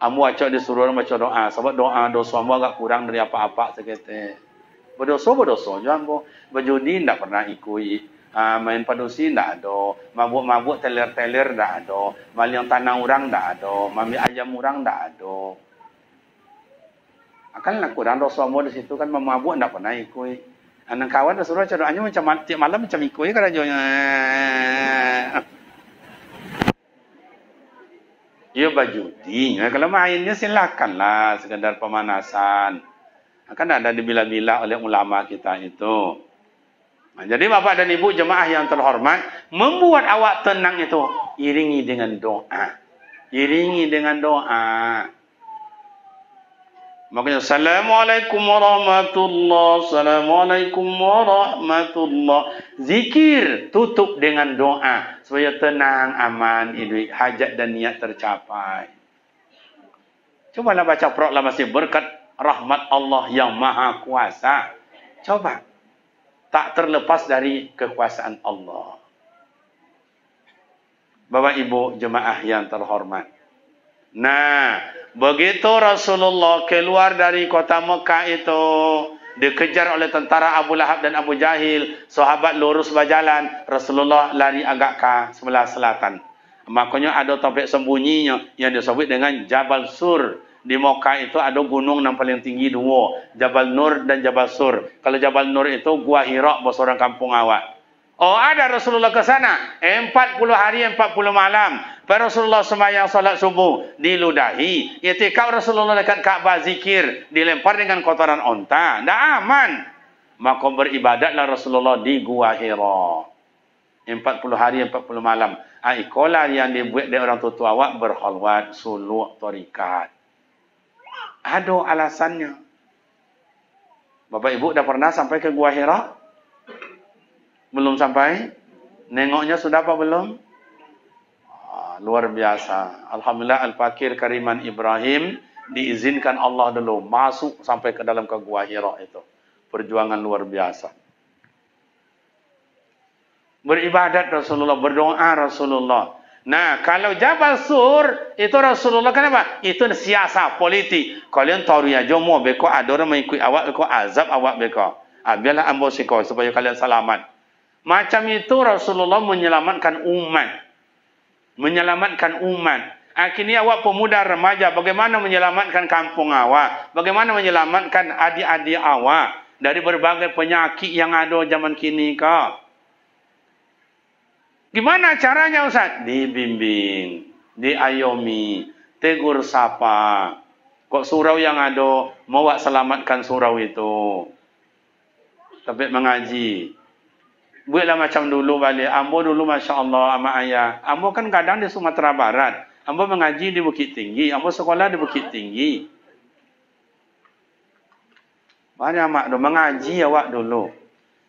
Amu acak disuruh orang baca doa. Sebab doa dosa amu agak kurang dari apa-apa sakit. Berdosa je amu. Berjudi tak pernah ikut. Main padusi tak ada, mabuk-mabuk teler-teler tak ada, maliang tanah orang tak ada, mambil ayam orang tak ada. Akanlah kurang dosa mu di situ kan memabuk tak pernah ikut. Anak kawan suruh doanya macam tiap malam macam ikut kerajanya. Ya bajudi. Kalau mainnya silakanlah sekadar pemanasan. Akan ada dibila-bila oleh ulama kita itu. Jadi Bapak dan Ibu jemaah yang terhormat, membuat awak tenang itu iringi dengan doa. Iringi dengan doa. Makanya Assalamualaikum warahmatullahi Assalamualaikum warahmatullahi. Zikir tutup dengan doa supaya tenang, aman, hidup, hajat dan niat tercapai. Cobalah baca proklamasi berkat rahmat Allah yang Maha Kuasa. Coba. Tak terlepas dari kekuasaan Allah. Bapak Ibu jemaah yang terhormat. Nah, begitu Rasulullah keluar dari kota Mekah itu, dikejar oleh tentara Abu Lahab dan Abu Jahil, sahabat lurus berjalan, Rasulullah lari agak ke sebelah selatan. Makanya ada tempat sembunyinya yang disebut dengan Jabal Sur. Di Mekah itu ada gunung yang paling tinggi dua. Jabal Nur dan Jabal Sur. Kalau Jabal Nur itu Gua Hira bos orang kampung awak. Oh ada Rasulullah ke sana. 40 hari 40 malam. Rasulullah sembahyang salat subuh. Diludahi. Itikaf Rasulullah dekat Ka'bah zikir. Dilempar dengan kotoran onta. Dah aman. Maka beribadatlah Rasulullah di Gua Hira. 40 hari 40 malam. Ikolah yang dibuat dari orang tua awak berkhalwat suluk tarikat. Ada alasannya. Bapak Ibu dah pernah sampai ke Gua Hira? Belum sampai? Nengoknya sudah apa belum? Luar biasa. Alhamdulillah Al-Fakir Kariman Ibrahim diizinkan Allah dulu masuk sampai ke dalam ke Gua Hira itu. Perjuangan luar biasa. Beribadat Rasulullah, berdoa Rasulullah. Nah, kalau Jabal Sur, itu Rasulullah kenapa? Itu siasat politik. Kalian tahu ya, jomo beko ada orang mengikut awak, beko azab awak beko. Biarlah ambo siko supaya kalian selamat. Macam itu Rasulullah menyelamatkan umat. Menyelamatkan umat. Kini awak pemuda remaja, bagaimana menyelamatkan kampung awak? Bagaimana menyelamatkan adik-adik awak? dari berbagai penyakit yang ada zaman kini kak. Gimana caranya Ustaz? Dibimbing, diayomi, tegur sapa. Kok surau yang ada, mau selamatkan surau itu. Tapi mengaji. Buatlah macam dulu balik. Ambo dulu Masya Allah sama ayah. Ambo kan kadang di Sumatera Barat. Ambo mengaji di Bukit Tinggi. Ambo sekolah di Bukit Tinggi. Banyak mak do mengaji awak dulu.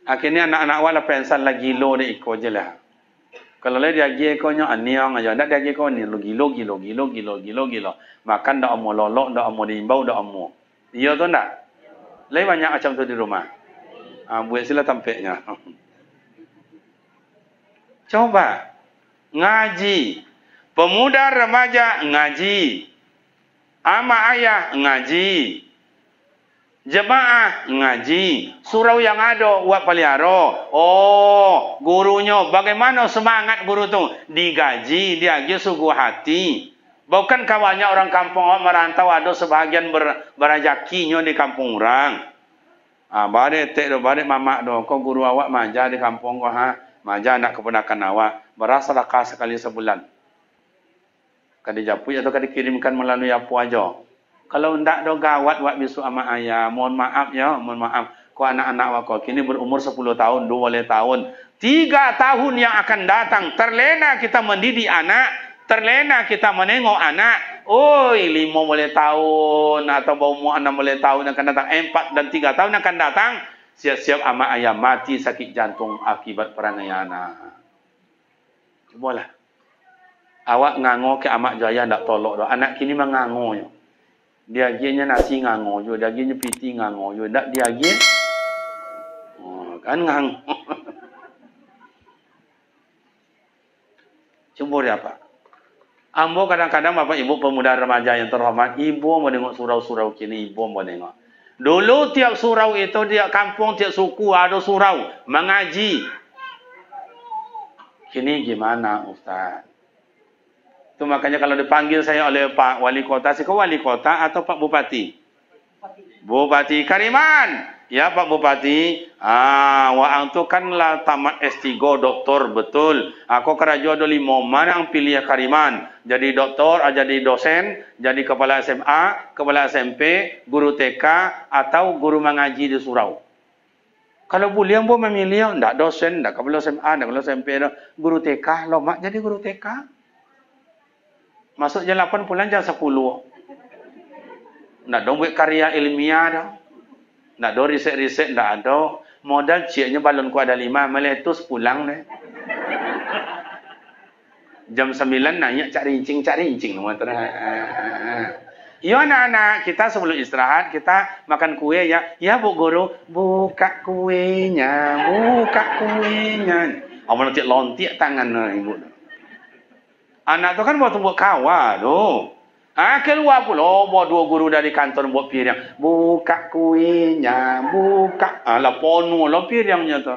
Akhirnya anak-anak awak lah pensal lagi lo ni ikut je lah. Kalau dia dia konya aniang aja. Nak dia kau ni gilo. Makan dak amo lolok, dak amo diimbau, dak amo. Iya tu ndak? Lai banyak macam tu di rumah. Buat sila tampaknya. Coba ngaji. Pemuda remaja ngaji. Ama ayah ngaji. Jemaah ngaji. Surau yang ada buat pelihara. Oh, gurunya bagaimana semangat guru tu? Digaji, diaji sungguh hati. Bukan kawannya orang kampung merantau ada sebahagian berajakinya di kampung orang. Balik mamak do. Kau guru awak maja di kampung kau maja anak keponakan awak. Beras sedekah sekali sebulan. Kadi japui atau kadi kirimkan melalui apa aja. Kalau ndak do gawat wak bisu ama ayah, mohon maaf ya, mohon maaf. Kau anak-anak wak kau kini berumur 10 tahun, 12 tahun. 3 tahun yang akan datang, terlena kita mendidik anak, terlena kita menengok anak. Oi, 5 tahun atau umur 6 tahun akan datang, 4 dan 3 tahun akan datang. Siap-siap ama ayah mati sakit jantung akibat perangai anak. Cubalah. Awak ngango ke amak jaya ndak tolok do. Anak kini mengango yo. Dia ginya nasi ngango yo, dia ginya piti ngango yo, ndak dia gi. Kan ngango. Cuba dia apa? Ambo kadang-kadang Bapak Ibu pemuda remaja yang terhormat, ibu mau tengok surau-surau kini, ibu mau tengok. Dulu tiap surau itu, tiap kampung, tiap suku ada surau mengaji. Kini gimana Ustaz? Itu makanya kalau dipanggil saya oleh Pak Wali Kota, saya Wali Kota atau Pak Bupati? Bupati Kariman. Ya Pak Bupati. Waang tu kan lah tamat S3 doktor betul. Aku kerja ada 5 mana yang pilih Kariman. Jadi doktor, jadi dosen, jadi kepala SMA, kepala SMP, guru TK atau guru mengaji di surau. Kalau boleh yang boleh memilih, ndak dosen, ndak kepala SMA, ndak kepala SMP, guru TK, lo mak jadi guru TK. Masuk jam 8 pulang jam 10. Ndak dong buat karya ilmiah dah. Ndak do riset-riset ndak ada. Modal ciknya balon ku ada 5, meletus pulang deh. Jam 9 nanya cari incing nomor terang. Iya anak-anak, kita sebelum istirahat kita makan kue ya. Ya Bu Guru, buka kuenya. Awak nanti lontiak tangan ibu. Anak tu kan buat kawa tu. Keluar pula buat 2 guru dari kantor buat piring. Buka kuenya, buka. Lah pono lah piringnya tu.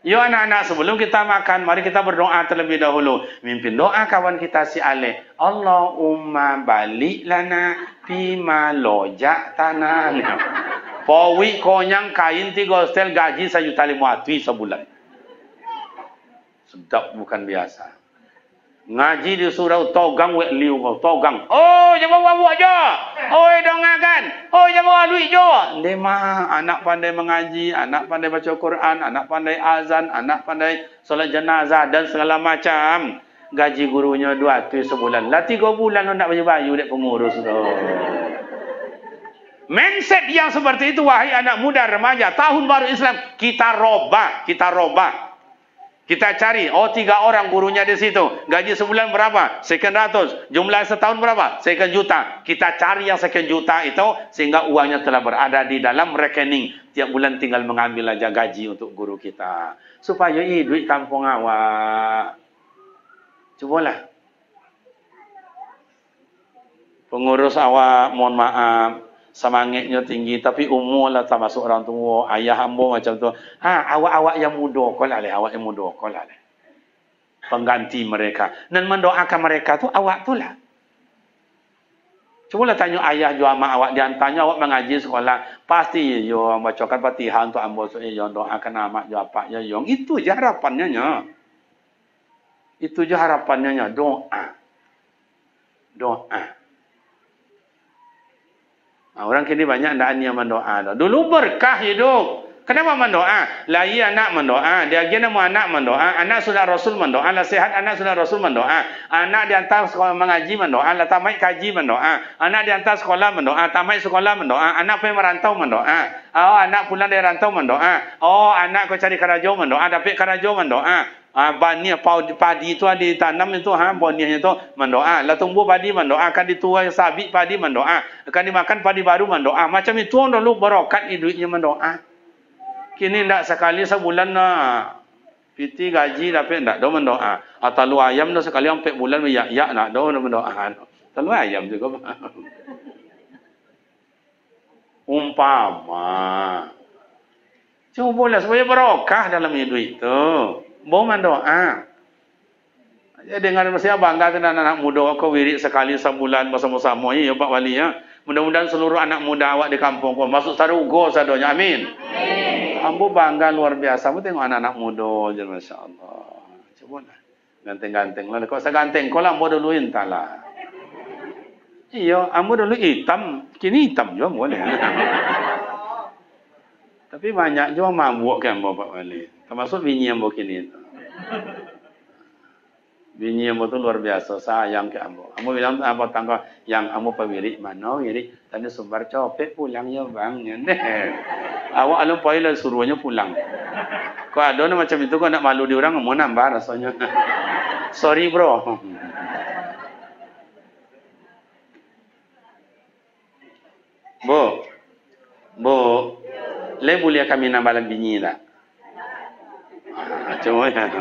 Yo anak-anak sebelum kita makan, mari kita berdoa terlebih dahulu. Mimpin doa kawan kita si Ale. Allahumma balik lana bima lojak tanah. Pawi konyang kain 3 stel gaji 1,500 sebulan. Sedap bukan biasa. Ngaji di surau togang wek liu kau togang. Oh jangan bawa aja. Oi dongakan. Oh jangan bawa duit jo. Dema anak pandai mengaji, anak pandai baca Quran, anak pandai azan, anak pandai solat jenazah dan segala macam. Gaji gurunya 200 sebulan. Lah 3 bulan nak baju dek pengurus tu. Mindset yang seperti itu wahai anak muda remaja, tahun baru Islam kita robah. Kita cari, 3 orang gurunya di situ. Gaji sebulan berapa? Sekian ratus. Jumlah setahun berapa? Sekian juta. Kita cari yang sekian juta itu sehingga uangnya telah berada di dalam rekening. Tiap bulan tinggal mengambil aja gaji untuk guru kita. Supaya duit kampung awak. Cubalah. Pengurus awak, mohon maaf. Semangatnya tinggi tapi umur lah tak masuk orang tua, ayah ambo macam tu. Awak-awak yang muda awak yang muda pengganti mereka dan mendoakan mereka tu awak tu lah. Cubalah tanya ayah jua mak awak, dia tanya awak mengaji sekolah, pasti yo bacakan Fatihah untuk ambo yo doakan amak jo apa ya yo. Itu je harapannya nya. Itu je harapannya nya, doa. Doa. Nah, orang kini banyak ndak niat mendoa. Dulu berkah hidup. Kenapa mendoa? Lahir anak mendoa, dia gina mau anak mendoa, anak sudah Rasul mendoa, lah sehat anak sudah Rasul mendoa, anak diantar sekolah mengaji mendoa, lah tamat kaji mendoa, anak diantar sekolah mendoa, tamat sekolah mendoa, anak pergi merantau mendoa, oh anak pulang dari rantau mendoa, oh anak kau cari karajo mendoa, dapat karajo mendoa, bani padi itu ditanam itu boninya itu mendoa, lah tumbuh padi mendoa, akan dituai sabit padi mendoa, akan dimakan padi baru mendoa, macam itu dulu berokat hidupnya mendoa. Kini ndak sekali sebulan piti gaji dapat ndak do mendoa. Atalu ayam do sekali sampai bulan ya nak do mendoa. Talu ayam juga. Umpama. Cubalah supaya berkah dalam hidup itu. Mau mendoa. Ya dengan mesti bangga dengan anak muda kau wirid sekali sebulan bersama-sama ya Pak Wali ya. Mudah-mudahan seluruh anak muda awak di kampung kau masuk sarugo sadonya. Amin. Ambo bangga luar biasa. Ambo tengok anak-anak muda je, Masya Allah. Coba lah. Ganteng-ganteng lah. Kau seganteng kau lah, ambo dulu entahlah. Iya, ambo dulu hitam. Kini hitam juga boleh. Tapi banyak juga mabuk kan ambo Pak Wali. Termasuk bini ambo kini itu. Bini ambo tu luar biasa. Sayang ke ambo. Ambo bilang apa tangga yang ambo pawirik mana wirik. Tadi sumber copet pulang ya bang. Awak alun poilah suruhnya pulang. Kau ada macam itu kau nak malu di orang mau nambah rasanya. Sorry bro. Bu, le boleh kami nambah bini tak? Cuma ya.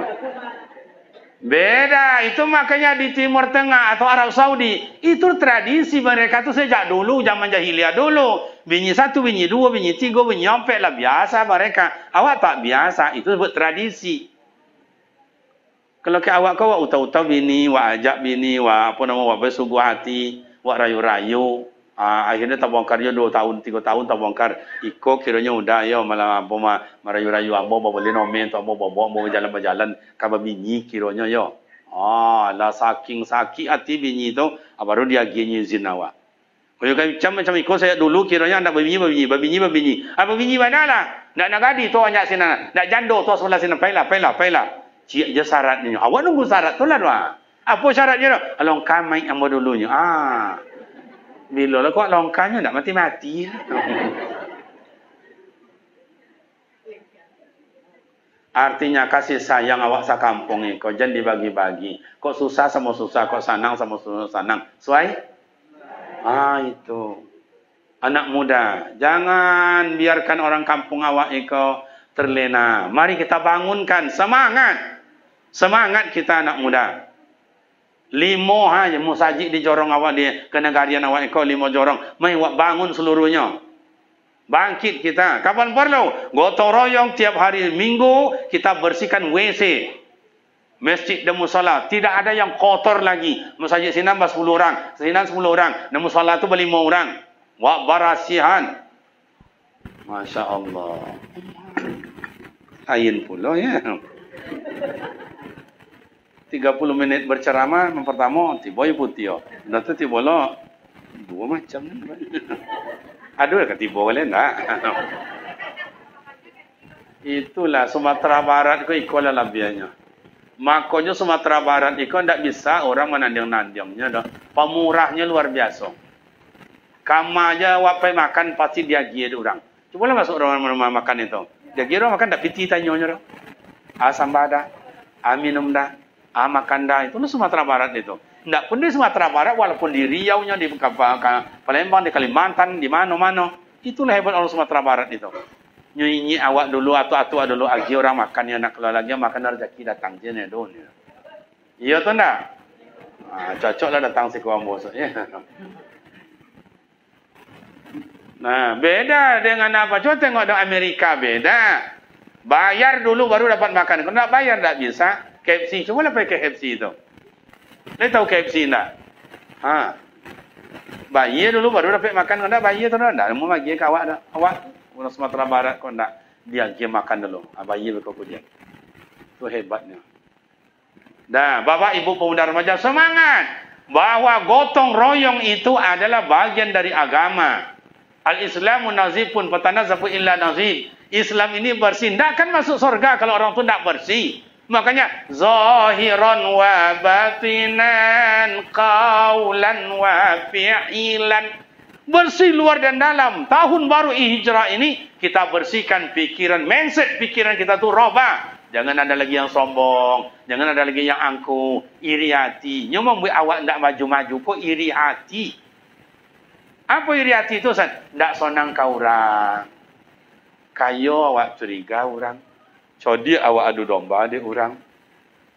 Beda, itu makanya di Timur Tengah atau Arab Saudi, itu tradisi mereka tu sejak dulu, zaman jahiliyah dulu. Bini satu, bini dua, bini tiga, bini empat lah biasa mereka. Awak tak biasa, itu buat tradisi. Kalau ke awak kau, utah-utah bini, wak ajak bini, wak apa nama, wak bersuguh hati, wak rayu-rayu. Akhirnya tak bongkar je 2 tahun, 3 tahun tak bongkar. Iko kiranya udah ya malah apa merayu-rayu ambo boleh nomen tu ambo bawa mau berjalan-berjalan kaba bini kiranya ya. Lah saking sakit hati bini tu baru dia gini izin awak. Kalau macam iko saya dulu kiranya nak babini. Apa bini mana lah? Nak gadi tu banyak sini. Nak jando tu sebelah sini pailah. Cik je syaratnya. Awak nunggu syarat tu lah doa. Apa syaratnya? Longkang main ambo dulunya. Bila lah kau longkangnya tak mati-mati. Artinya kasih sayang awak sakampung ni. Kau jangan dibagi-bagi. Kau susah sama susah. Kau senang sama senang. Suai? Itu. Anak muda. Jangan biarkan orang kampung awak kau terlena. Mari kita bangunkan. Semangat. Semangat kita anak muda. 5 aja musajid di jorong awak di kenegarian awak kau 5 jorong. Mai awak bangun seluruhnya. Bangkit kita. Kapan perlu? Gotong royong tiap hari Minggu kita bersihkan WC. Masjid dan musala. Tidak ada yang kotor lagi. Masjid sini 10 orang. Sini 10 orang. Dan musala tu 5 orang. Wak barasihan. Masya Allah. Lain pula ya. 30 minit berceramah pertama tiba putih. Nanti tiba lo 2 macam ni. Aduh kan tiba boleh enggak? Itulah Sumatera Barat ko ikolah labianya. Makanya Sumatera Barat iko ndak bisa orang menanding-nandingnya dah. Pemurahnya luar biasa. Kama aja wapai makan pasti dia gede orang. Cubalah masuk orang makan itu. Dia kira makan ndak piti tanyonya dah. Asam bada, minum dah. Makan dah itu Sumatera Barat itu. Tidak pun di Sumatera Barat walaupun di Riau-nya di Palembang, di Kalimantan, di mana-mana. Itulah hebat orang Sumatera Barat itu. Nyi awak dulu atau dulu agi orang makan ya nak keluar lagi makan rezeki datang je ni don. Iya tu ndak? Cocoklah datang si kawan bos ya. Nah, beda dengan apa? Coba tengok di Amerika beda. Bayar dulu baru dapat makan. Kalau tak bayar tak bisa. KFC, cuba lah pakai KFC itu. Dia tahu KFC tak? Bayi dulu baru dapat makan kau dah bayi tu dah. Dah mau bagi ke awak dah. Awak orang Sumatera Barat kau dah dia makan dulu. Bayi kau punya. Tu hebatnya. Dah, Bapak Ibu pemuda remaja semangat bahwa gotong royong itu adalah bagian dari agama. Al-Islamu nazifun fatanazafu illa nazif. Islam ini bersih. Tak akan masuk surga kalau orang tu tak bersih. Makanya zahiran wa batinan qaulan wa fi'ilan. Bersih luar dan dalam. Tahun baru hijrah ini kita bersihkan pikiran, mindset pikiran kita tu robah. Jangan ada lagi yang sombong, jangan ada lagi yang angkuh, iri hati. Nyomong buat awak ndak maju-maju kok iri hati. Apa iri hati itu, San? Ndak sonang kau orang. Kayo awak curiga orang. Codi awak adu domba di orang.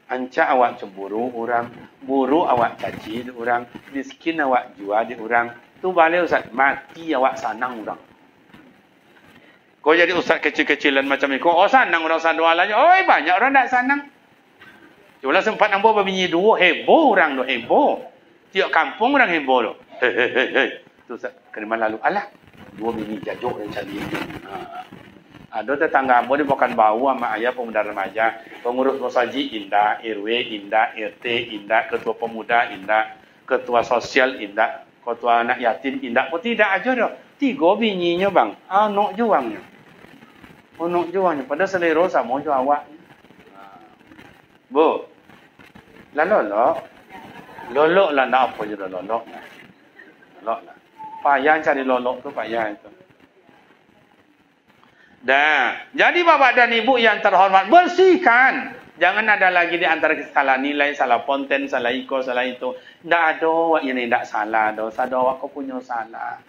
Anca awak cemburu orang. Buru awak caci di orang. Miskin awak jual di orang. Tu balik Ustaz, mati awak sanang orang. Kau jadi ustaz kecil-kecilan macam ni. Kau sanang orang sadua aja. Oi, banyak orang tak sanang. Cuma sempat nampak berbunyi dua. Heboh orang tu, heboh. Tiap kampung orang heboh tu. Hei. Tu ustaz, kena lalu. Alah, dua bini jajuk dan cari. Ada tetangga ambo dia bukan bau sama ayah pemuda remaja. Pengurus mosaji indah, RW indah, RT indah, ketua pemuda indah, ketua sosial indah, ketua anak yatim indah. Oh tidak aja dah. 3 bininya bang. Anak juangnya. Anak juangnya. Pada selera sama je awak. Bu. Lah lolok. Lolok lah nak apa je dah lolok. Lolok lah. Payah cari lolok tu payah itu. Dah. Jadi bapak dan ibu yang terhormat. Bersihkan. Jangan ada lagi di antara salah nilai, salah konten, salah iko, salah itu. Tak ada awak yang tidak salah. Ada awak kau punya salah.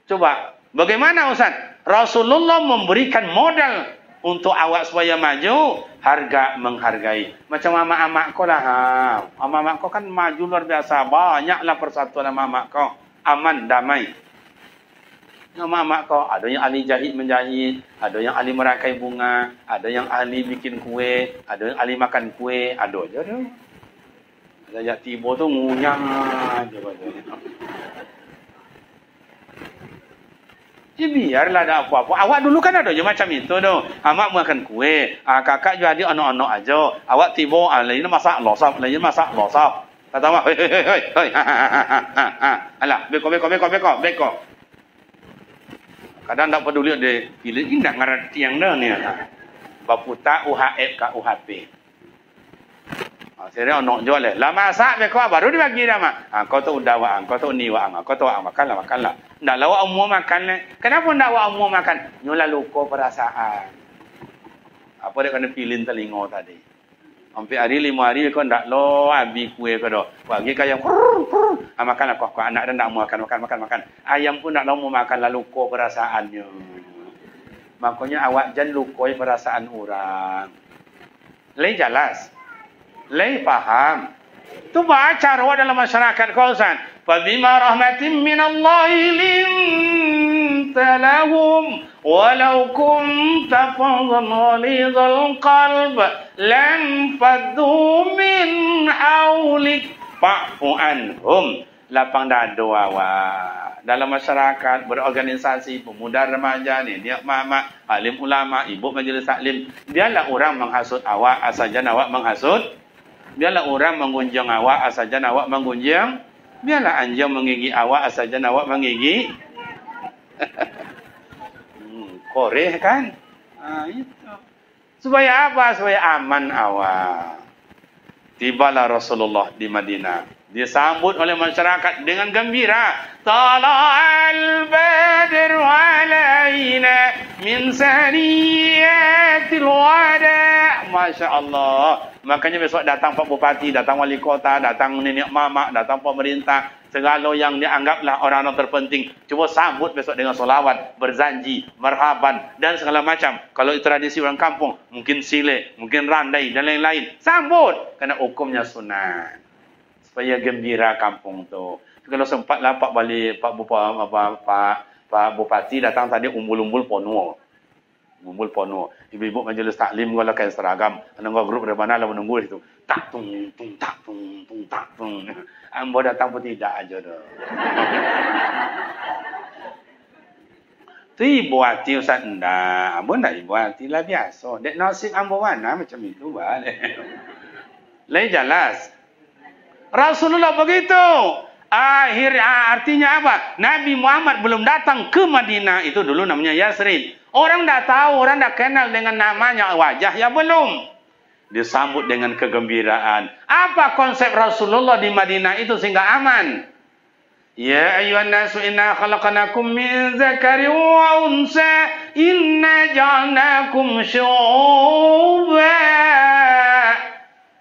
Coba. Bagaimana Ustaz? Rasulullah memberikan modal untuk awak supaya maju. Harga menghargai. Macam amak-amak kau lah. Amak-amak kau kan maju luar biasa. Banyaklah persatuan amak-amak kau. Aman, damai. Amak-amak kau. Ada yang ahli jahit menjahit. Ada yang ahli merakai bunga. Ada yang ahli bikin kue. Ada yang ahli makan kue. Ada je tu. Ada yang tiba tu ngunyang aja. Biarlah ada apa-apa. Awak dulu kan ada je macam itu tu. Amak makan kue. Kakak jadi anak-anak aja. Awak tiba, lain masak losap. Lain masak losap. Kata mak, hei. Alah, beko. Kadang tak peduli dia. Pilih ini tak ngerti yang dah ni. Baputa UHF ke UHP. Saya nak jual le. Lah masak beko baru dibagi dah mak. Kau tu udah wang, kau tu ni wang, kau tu makanlah. Ndak lawa umur makan le. Kenapa ndak lawa umur makan? Nyula luko perasaan. Apa dia kena pilin telinga tadi. Sampai hari 5 hari kau ndak lo habis kue kau dah. Bagi kaya makanlah kau anak dah ndak mau makan. Ayam pun ndak mau makan lalu luko perasaannya. Makanya awak jangan lukoi perasaan orang. Lei jelas. Lei paham. Tu baca roh dalam masyarakat kau San. Fabima rahmatin minallahi linta lahum walau kunta fadhan ghalidhal qalb lam faddu min hawlik fa'fu anhum. Lapang dada awak. Dalam masyarakat, berorganisasi, pemuda remaja ni, dia mama, alim ulama, ibu majlis taklim. Biarlah orang menghasut awak, asalkan awak menghasut. Biarlah orang menggunjang awak, asalkan awak menggunjang. Biarlah anjing menggigi awak, asalkan awak menggigi. Koreh kan? Itu. Supaya apa? Supaya aman awak. Tibalah Rasulullah di Madinah. Disambut oleh masyarakat dengan gembira. Tala'al badr alaina min saniyatil wada. Masya Allah. Makanya besok datang Pak Bupati, datang Wali Kota, datang nenek mamak, datang pemerintah. Segala yang dianggaplah orang-orang terpenting. Cuba sambut besok dengan solawat, berzanji, marhaban dan segala macam. Kalau tradisi orang kampung, mungkin sile, mungkin randai dan lain-lain. Sambut. Kerana hukumnya sunat. Supaya gembira kampung tu. Kalau sempat lah Pak Bupati datang tadi umbul-umbul pono. Umbul pono. Ibu-ibu majlis taklim kalau kain seragam. Anggota grup dari mana lah menunggu itu. Tak tung tung tak tung tung. tak pun. Ambo datang pun tidak aja dah. Tu ibu hati Ustaz enggak. Ambo enggak ibu hati lah biasa. Dek nasib ambo mana macam itu balik. Lain jelas. Rasulullah begitu. Artinya apa? Nabi Muhammad belum datang ke Madinah. Itu dulu namanya Yasrib. Orang dah tahu, orang dah kenal dengan namanya, wajah ya belum. Disambut dengan kegembiraan. Apa konsep Rasulullah di Madinah itu sehingga aman? Ya ayuhan nasu inna khalaqnakum min zakarin wa unsa inna ja'alnakum syu'uban.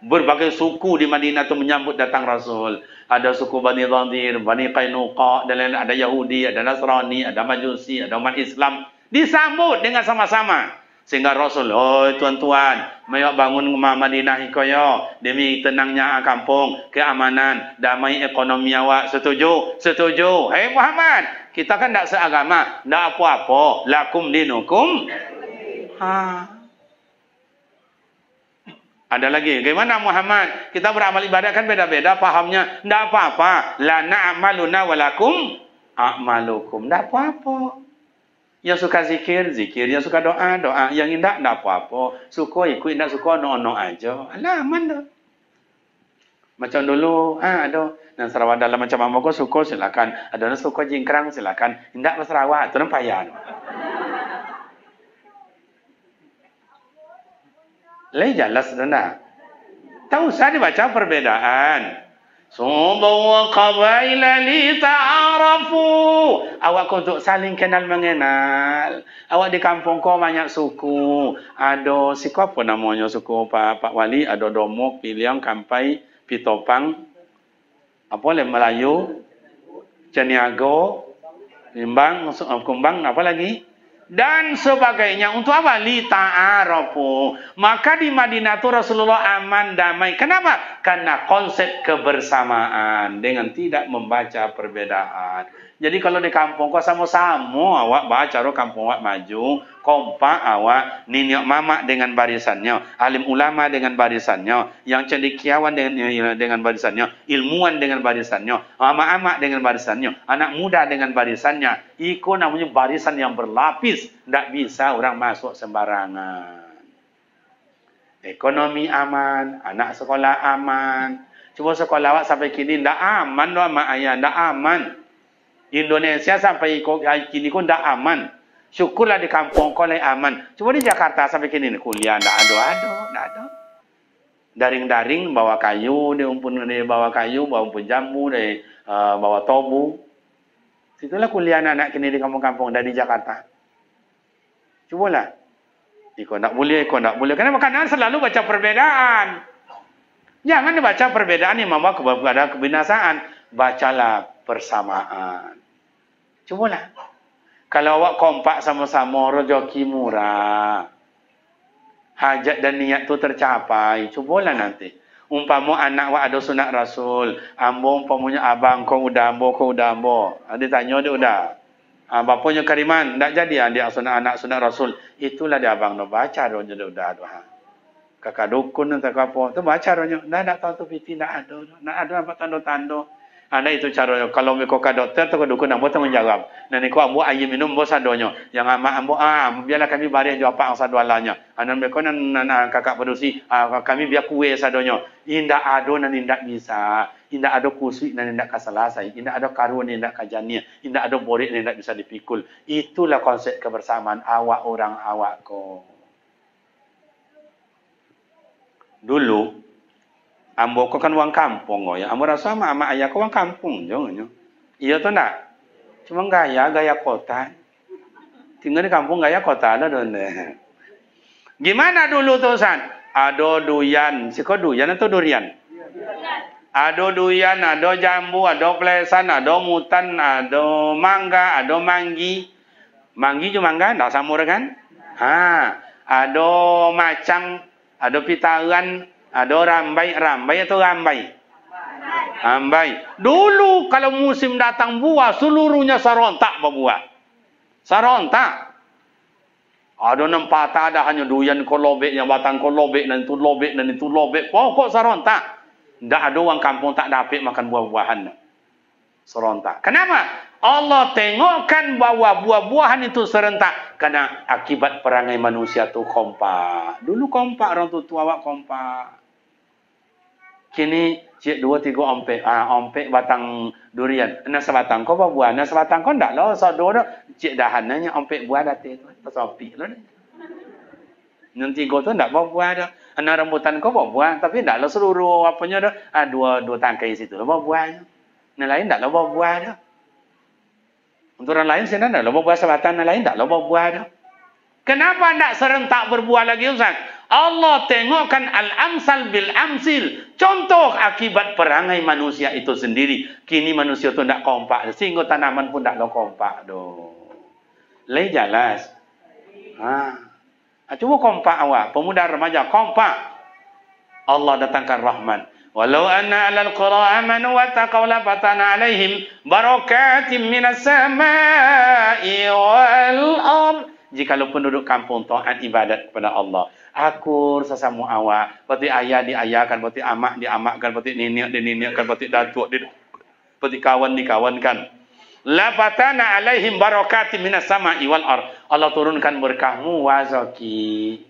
Berbagai suku di Madinah itu menyambut datang Rasul. Ada suku Bani Dhadir, Bani Qainuqa, dan lain-lain. Ada Yahudi, ada Nasrani, ada Majusi, ada umat Islam. Disambut dengan sama-sama. Sehingga Rasul, oh tuan-tuan, mayok bangun Madinah ikoyo demi tenangnya kampung, keamanan, damai ekonomi awak. Setuju? Setuju. Hei Muhammad, kita kan tak seagama, tak apa-apa. Lakum dinukum. Ada lagi, bagaimana Muhammad? Kita beramal ibadah kan beda-beda pahamnya. Tak apa-apa. La na'amaluna walakum a'malukum. Tak apa-apa. Yang suka zikir, zikir. Yang suka doa, doa. Yang tidak, tak apa-apa. Suka ikut, tidak suka, no-no aja. Alah, aman dah. Macam dulu, ada. Dan Sarawak dalam macam apa kau suka, silakan. Ada yang suka jingkrang, silakan. Tidak ke Sarawak, itu nampak payah. Lain jelas dah. Tak usah dibaca perbedaan. Subawa qabaila li ta'arafu. Awak untuk saling kenal mengenal. Awak di kampung kau banyak suku. Ada siapa apa namanya suku Pak Wali? Ada Domok, Piliang, Kampai, Pitopang. Apa lagi Melayu? Caniago, Limbang, Kumbang, apa lagi? Dan sebagainya. Untuk apa? Li ta'arafu. Maka di Madinah itu Rasulullah aman, damai. Kenapa? Karena konsep kebersamaan dengan tidak membaca perbedaan. Jadi kalau di kampung kau sama-sama awak baca roh kampung awak maju, kompak awak, niniok mama dengan barisannya, alim ulama dengan barisannya, yang cendekiawan dengan barisannya, ilmuwan dengan barisannya, ama-ama dengan barisannya, anak muda dengan barisannya. Itu namanya barisan yang berlapis, tidak bisa orang masuk sembarangan. Ekonomi aman, anak sekolah aman. Cuma sekolah awak sampai kini tidak aman doa mak ayah, tidak aman. Indonesia sampai kini pun tidak aman. Syukurlah di kampung kau yang aman. Cuma di Jakarta sampai kini kuliah tidak ada. Daring-daring bawa kayu, dia bawa kayu, bawa umpun jambu, dia bawa tobu. Situlah kuliah anak kini di kampung-kampung dari Jakarta. Cubalah. Iko tak boleh. Kenapa? Karena selalu baca perbedaan. Jangan dibaca perbedaan yang membawa kepada kebinasaan. Bacalah persamaan. Cubalah. Kalau awak kompak sama-sama, rezeki murah. Hajat dan niat tu tercapai. Cubalah nanti. Umpama anak awak ada sunat Rasul. Ambo umpamanya abang kau udah ambo. Dia tanya dia udah. Bapaknya Kariman, tak jadi dia anak sunat Rasul. Itulah dia abang nak baca doanya dia udah doa. Kakak dukun atau apa, tu baca doanya. Tak tahu tu piti tak ada. Nak ada apa tanda-tanda. Ada itu caranya. Kalau mereka ke doktor atau ke dukun, ambo tu menjawab. Nanti kau ambo air minum ambo sadonya. Yang ambo biarlah kami bari jawab apa sadualanya. Anak mereka nan kakak perusi, kami biar kue sadonya. Indak ada nan indak bisa. Indak ada kusui dan indak kasalasai. Indak ada karuan indak kajania. Indak ada borik dan indak bisa dipikul. Itulah konsep kebersamaan awak orang awak ko. Dulu ambo ko kan wang kampung ya. Ambo rasa sama ama ayah ko wang kampung jo. Iya tu nak. Cuma gaya kota. Tinggal di kampung gaya kota ada donde. Gimana dulu tu San? Ada duyan. Siko duyan atau durian? Ada duyan, ada jambu, ada plesan, ada mutan, ada mangga, ada manggi. Manggi juga mangga, tak samur kan? Ada macang, ada pitaran, ada rambai. Rambai atau rambai? Rambai. Dulu kalau musim datang buah, seluruhnya sarontak berbuah. Sarontak. Ada nempata ada hanya duyan kolobek, yang batang kolobek, dan itu lobek, dan itu lobek. Pokok sarontak. Tak ada orang kampung tak dapat makan buah-buahan. Serentak. Kenapa? Allah tengokkan bahawa buah-buahan itu serentak. Karena akibat perangai manusia tu kompak. Dulu kompak, orang tu awak kompak. Kini cik 2-3 ompek. Ompek batang durian. Nak sebatang kau buah. Nak sebatang kau tak lah. So dua cik dahannya ompek buah datik tu. Pasopik lah. Nanti kau tu tak buah dah. Anak rambutan kau buah. Tapi tak lah seluruh apanya dah. Dua tangkai situ lah buahnya. Yang lain tak lah buah dah. Untuk orang lain saya tak lah buah sebatang. Yang lain tak lah buah dah. Kenapa tak serentak berbuah lagi Ustaz? Allah tengokkan al-amsal bil amsil. Contoh akibat perangai manusia itu sendiri. Kini manusia itu tidak kompak. Sehingga tanaman pun tidak kompak. Lagi jelas. Cuba kompak awak. Pemuda remaja kompak. Allah datangkan rahmat. Walau anna alal qura amanu wa taqaw la fatana alaihim barakatim minas sama'i wal ard. Jikalau penduduk kampung taat ibadat kepada Allah, akur sesama awak, seperti ayah diayahkan, seperti amak diamakkan, seperti nenek dininekkan, seperti datuk seperti kawan dikawankan. La fatana alaihim barakatim minas sama'i wal ard. Allah turunkan berkahmu wazaki.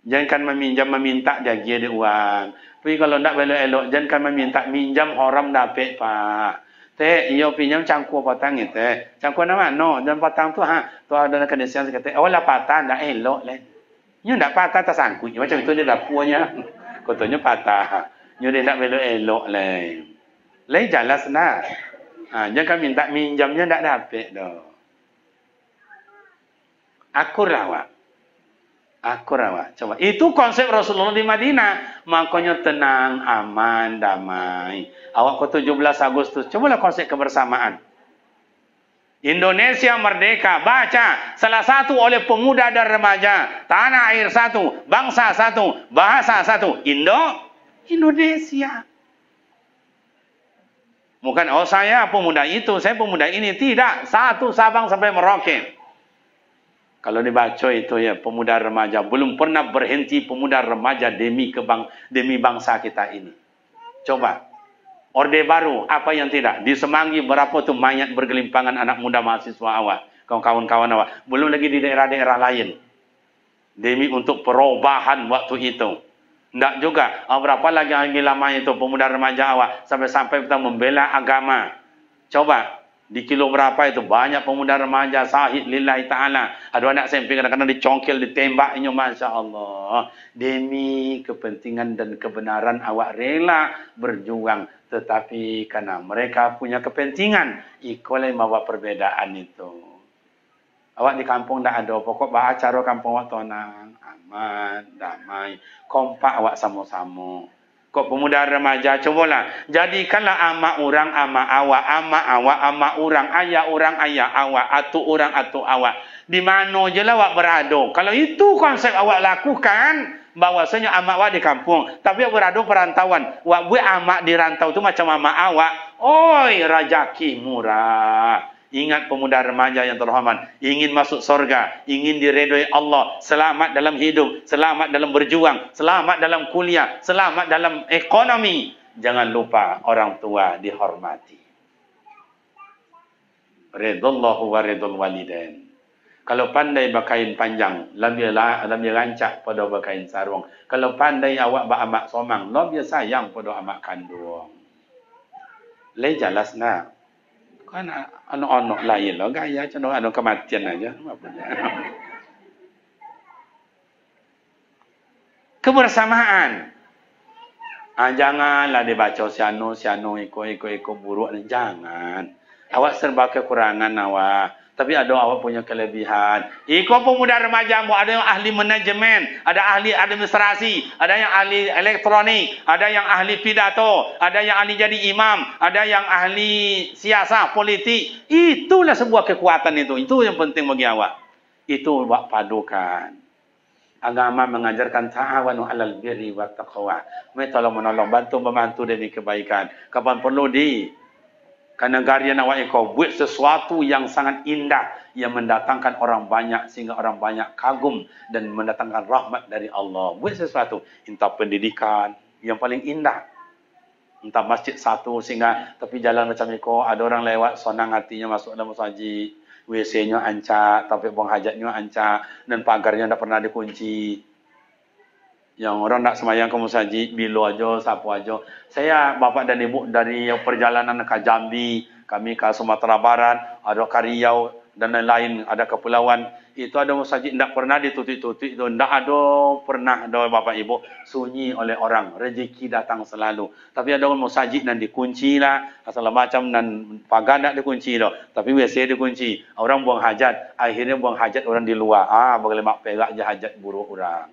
Jangan meminta jaga dia uang. Tapi kalau tak elok-elok, jangan meminta minjam haram dapat pak. Teh, iyo pinjam cangkuk patang itu. Cangkuk nama no, dan patang tu tu ada kedesian kata, lah patah dah elok leh. Nyo tak patah tak sangkut. Macam itu dia dah punya. Kotonya patah. Nyo dia tak elok leh. Leh jelas nak. Jangan minta minjamnya tak dapat dah. Akur awak. Coba. Itu konsep Rasulullah di Madinah. Makanya tenang, aman, damai. Awak ke 17 Agustus. Cobalah konsep kebersamaan. Indonesia merdeka. Baca. Salah satu oleh pemuda dan remaja. Tanah air satu. Bangsa satu. Bahasa satu. Indonesia. Bukan, saya pemuda itu. Saya pemuda ini. Tidak. Satu Sabang sampai Merauke. Kalau dibaca itu ya, pemuda remaja belum pernah berhenti pemuda remaja demi bangsa kita ini. Coba. Orde Baru, apa yang tidak? Di Semanggi berapa tu mayat bergelimpangan anak muda mahasiswa awak, kawan-kawan awak. Belum lagi di daerah-daerah lain. Demi untuk perubahan waktu itu. Tidak juga. Berapa lagi lama itu pemuda remaja awak sampai-sampai kita membela agama. Coba. Di kilo berapa itu banyak pemuda remaja sahid lillahi ta'ala. Ada anak SMP kadang-kadang dicongkel, ditembaknya, Masya Allah. Demi kepentingan dan kebenaran awak rela berjuang. Tetapi karena mereka punya kepentingan, ikut bawa perbedaan itu. Awak di kampung tak ada. Pokok acara kampung awak tenang, aman, damai. Kompak awak sama-sama. Kok pemuda remaja, cobalah. Jadikanlah amak orang, amak awak, amak orang, ayah awak, atu orang, atu awak. Di mana je lah awak berada. Kalau itu konsep awak lakukan, bahwasanya amak awak di kampung. Tapi awak berada perantauan. Awak buat amak di rantau tu macam amak awak. Oi, rajaki murah. Ingat pemuda remaja yang terhormat, ingin masuk surga, ingin diredai Allah, selamat dalam hidup, selamat dalam berjuang, selamat dalam kuliah, selamat dalam ekonomi. Jangan lupa orang tua dihormati. Ridallahu wa ridul walidain. Kalau pandai berkain panjang, lebih rancak pada berkain sarung. Kalau pandai awak beramak somang, lebih sayang pada amak kandung. Leh jelas nak. Kan anak-anak lain lah, gaya macam ada kematian aja. Kebersamaan. Janganlah dibaca siano iko buruk. Jangan. Awak serba kekurangan awak. Tapi ada awak punya kelebihan. Iko pemuda remaja, ada yang ahli manajemen, ada ahli administrasi, ada yang ahli elektronik, ada yang ahli pidato, ada yang ahli jadi imam, ada yang ahli siasat politik. Itulah sebuah kekuatan itu. Itu yang penting bagi awak. Itu awak padukan. Agama mengajarkan ta'awanu 'alal birri wat taqwa. Tolong menolong, bantu membantu demi kebaikan. Kapan perlu karena garian awak kau buat sesuatu yang sangat indah yang mendatangkan orang banyak sehingga orang banyak kagum dan mendatangkan rahmat dari Allah. Buat sesuatu, entah pendidikan, yang paling indah. Entah masjid satu sehingga tepi jalan macam itu, ada orang lewat senang hatinya masuk dalam masjid, WC-nya ancak, tapi buang hajatnya ancak, dan pagarnya tidak pernah dikunci. Yang orang nak semayang ke masjid, bilo aja, sapu aja. Saya, bapak dan ibu dari perjalanan ke Jambi, kami ke Sumatera Barat, ada ke Riau, dan lain-lain, ada kepulauan. Itu ada masjid tidak pernah ditutup-tutup, itu tidak ada pernah ada bapak ibu sunyi oleh orang, rezeki datang selalu. Tapi ada masjid yang dikunci lah, segala macam dan pagar tidak dikunci dah, tapi WC dikunci. Orang buang hajat, akhirnya buang hajat orang di luar. Bagaimana perak je hajat buruk orang.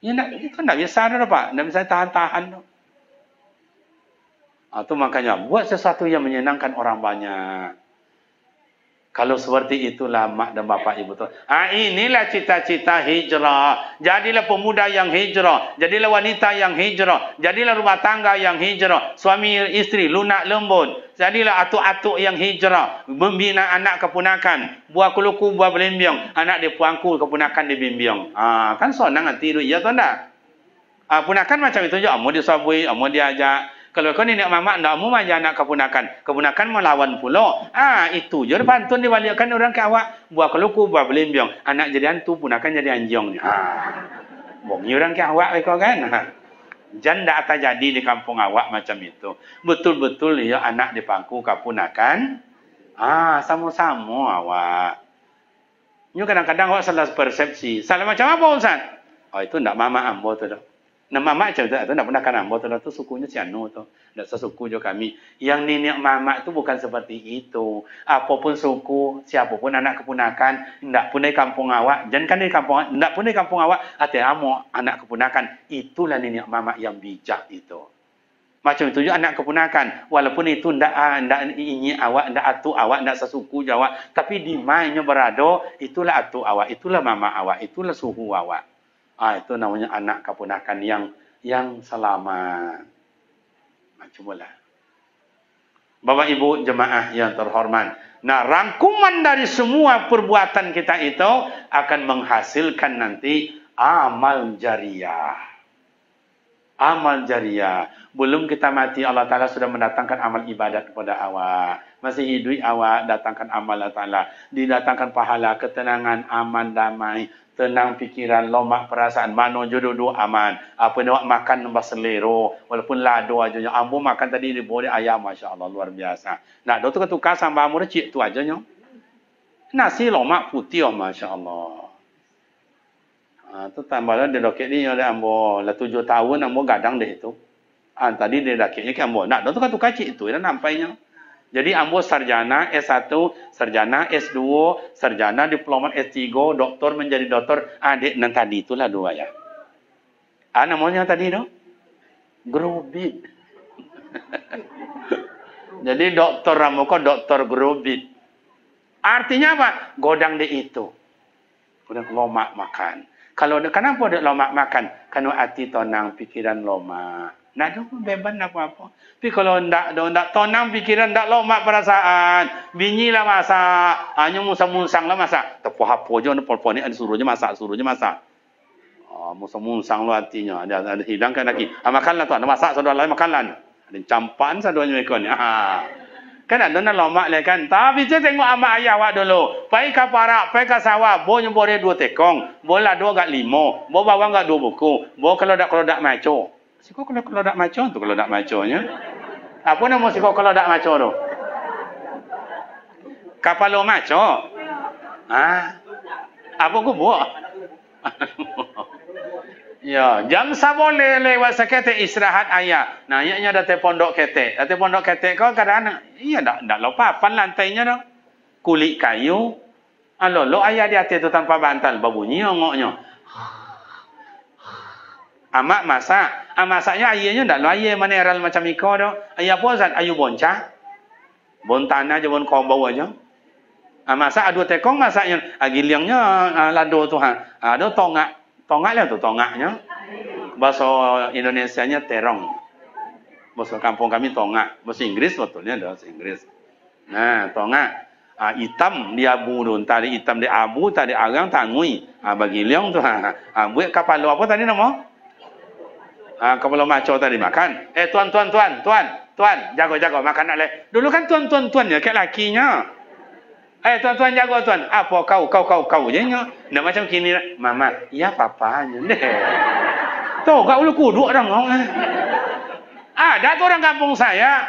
Ya, itu tidak biasa dah pak, tidak bisa tahan-tahan dah. Itu makanya buat sesuatu yang menyenangkan orang banyak. Kalau seperti itulah mak dan bapak ibu tu. Inilah cita-cita hijrah. Jadilah pemuda yang hijrah. Jadilah wanita yang hijrah. Jadilah rumah tangga yang hijrah. Suami isteri lunak lembut. Jadilah atuk-atuk yang hijrah. Membina anak keponakan. Buah keluku, buah belimbiong. Anak dia puangku, keponakan dia bimbiong. Kan senang hati tu. Ya tu tak? Punakan macam itu je. Amu dia sabui, amu dia ajak. Kalau kau nenek mamak nak mu manja anak keponakan melawan pula. Itu je pantun dibalikkan orang ke awak. Buah keluku, buah belimbiong. Anak jadi hantu, punakan jadi anjong. Bongi orang ke awak kau kan. Janda tak jadi di kampung awak macam itu. Betul-betul ya anak di pangku keponakan. Sama-sama awak. Ini kadang-kadang awak salah persepsi. Salah macam apa Ustaz? Itu tidak mama ambo tu dah. Nama mama macam tu nak pernah kan ambo tu sukunya si Anu tu. Tak sesuku je kami. Yang nenek mama tu bukan seperti itu. Apapun suku, siapapun anak keponakan, ndak pun dari kampung awak, jangan kan dari kampung, ndak pun dari kampung awak, hati amo anak keponakan, itulah nenek mama yang bijak itu. Macam itu juga anak keponakan, walaupun itu ndak ini awak, ndak atu awak, ndak sesuku je awak, tapi di mainnya berado, itulah atu awak, itulah mama awak, itulah suhu awak. Itu namanya anak keponakan yang selamat. Cubalah. Bapak Ibu jemaah yang terhormat. Nah, rangkuman dari semua perbuatan kita itu akan menghasilkan nanti amal jariah. Amal jariah. Belum kita mati, Allah Ta'ala sudah mendatangkan amal ibadat kepada awak. Masih hidup awak, datangkan amal Allah Ta'ala. Didatangkan pahala, ketenangan, aman, damai. Tenang fikiran, lomak perasaan, mano jodoh aman. Apa nak makan nambah selero, walaupun lado aja. Ambo makan tadi di boleh ayam, masya Allah luar biasa. Nak do tukar sambal ambo cik tu aja nyo. Nasi lomak putih, masya Allah. Tu tambahlah dia dokek ni oleh ambo lah 7 tahun ambo gadang deh itu. Tadi dia dokeknya ke ambo. Nak do tukar cik tu dah nampainya. Jadi ambo sarjana S1, sarjana S2, sarjana diplomat S3, doktor menjadi doktor. Adik nan tadi itulah dua ya. Namanya tadi tu? Grobit. Jadi doktor ramuko doktor grobit. Artinya apa? Godang dia itu. Godang lomak makan. Kalau kenapa dia lomak makan? Karena hati tonang, pikiran lomak. Nak ada beban apa-apa. Tapi kalau ndak tonang pikiran, ndak lomak perasaan, binyilah masak, hanya musang-musang lah masak. Tepuh-hapo je, pol-pol ni ada suruh je masak. Musang-musang lah hatinya. Ada hilangkan lagi. Makanlah tuan, ada masak saudara lain makanlah. Ada campan saudara ikon. Kan ada nak lomak lah kan. Tapi je tengok amak ayah awak dulu. Pai ka parak, pai ka sawah, bo nyembore 2 tekong, bo lah 2 gak 5, bo bawang gak 2 buku, bo kalau dak maco. Siko kalau dak maco tu kalau dak maconya. Apa nama siko kalau dak maco tu? Kapalo maco. Apa ku buat? Ya, jam sabole lewat sekete istirahat ayah. Nah, ianya dah pondok ketek. Dah pondok ketek kau kadang iya dak lupa papan lantainya dah. Kulit kayu. Lo ayah di atas tu tanpa bantal, babunyi ongoknya. Amak masak. Masaknya ayahnya tak lo ayah maneral macam iko tu. Ayah apa Zat? Ayu boncah. Bon tanah je bon kobau aja. Masak ada tekong masaknya. Giliangnya lado tu ada tongak. Tongak lah tu tongaknya. Bahasa Indonesianya terong. Bahasa kampung kami tongak. Bahasa Inggris betulnya ada bahasa Inggris. Nah, tongak. Hitam di abu tu. Tadi hitam di abu, tadi agang tangui. Bagi liang tu. Buat kapal apa tadi nama? Kepala maco tadi makan. Tuan, jaga makan nak le. Dulu kan tuan ya kayak lakinya. Tuan jaga tuan. Apa kau je nya. Nak macam kini mama, ya papanya deh. Tuh, kau lu kudu orang ngong. Ada tu orang kampung saya,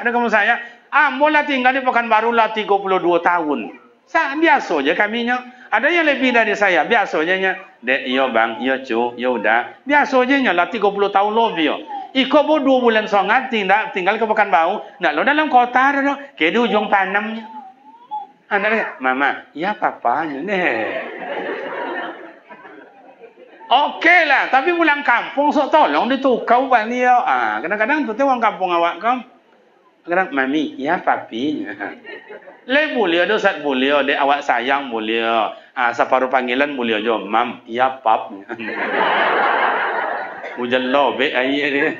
mula tinggal di Pekanbaru lah 32 tahun. Biasa je kaminya. Ada yang lebih dari saya, biasa je nya. Dek, yo bang, yo cu, yo udah. Biasa je nya lah 30 tahun lebih. Iko bo 2 bulan songat tinggal ke Pekanbaru. Nak lo dalam kota dah, ke di ujung Panamnya. Anak mama, ya papanya deh. Okey lah, tapi pulang kampung sok tolong ditukau beliau. Kadang-kadang tu orang kampung awak kan. Kadang mami, ya papi. Le beliau tu sat beliau, dek awak sayang beliau. Separuh panggilan beliau jo, mam, ya pap. Hujan lobe air dia.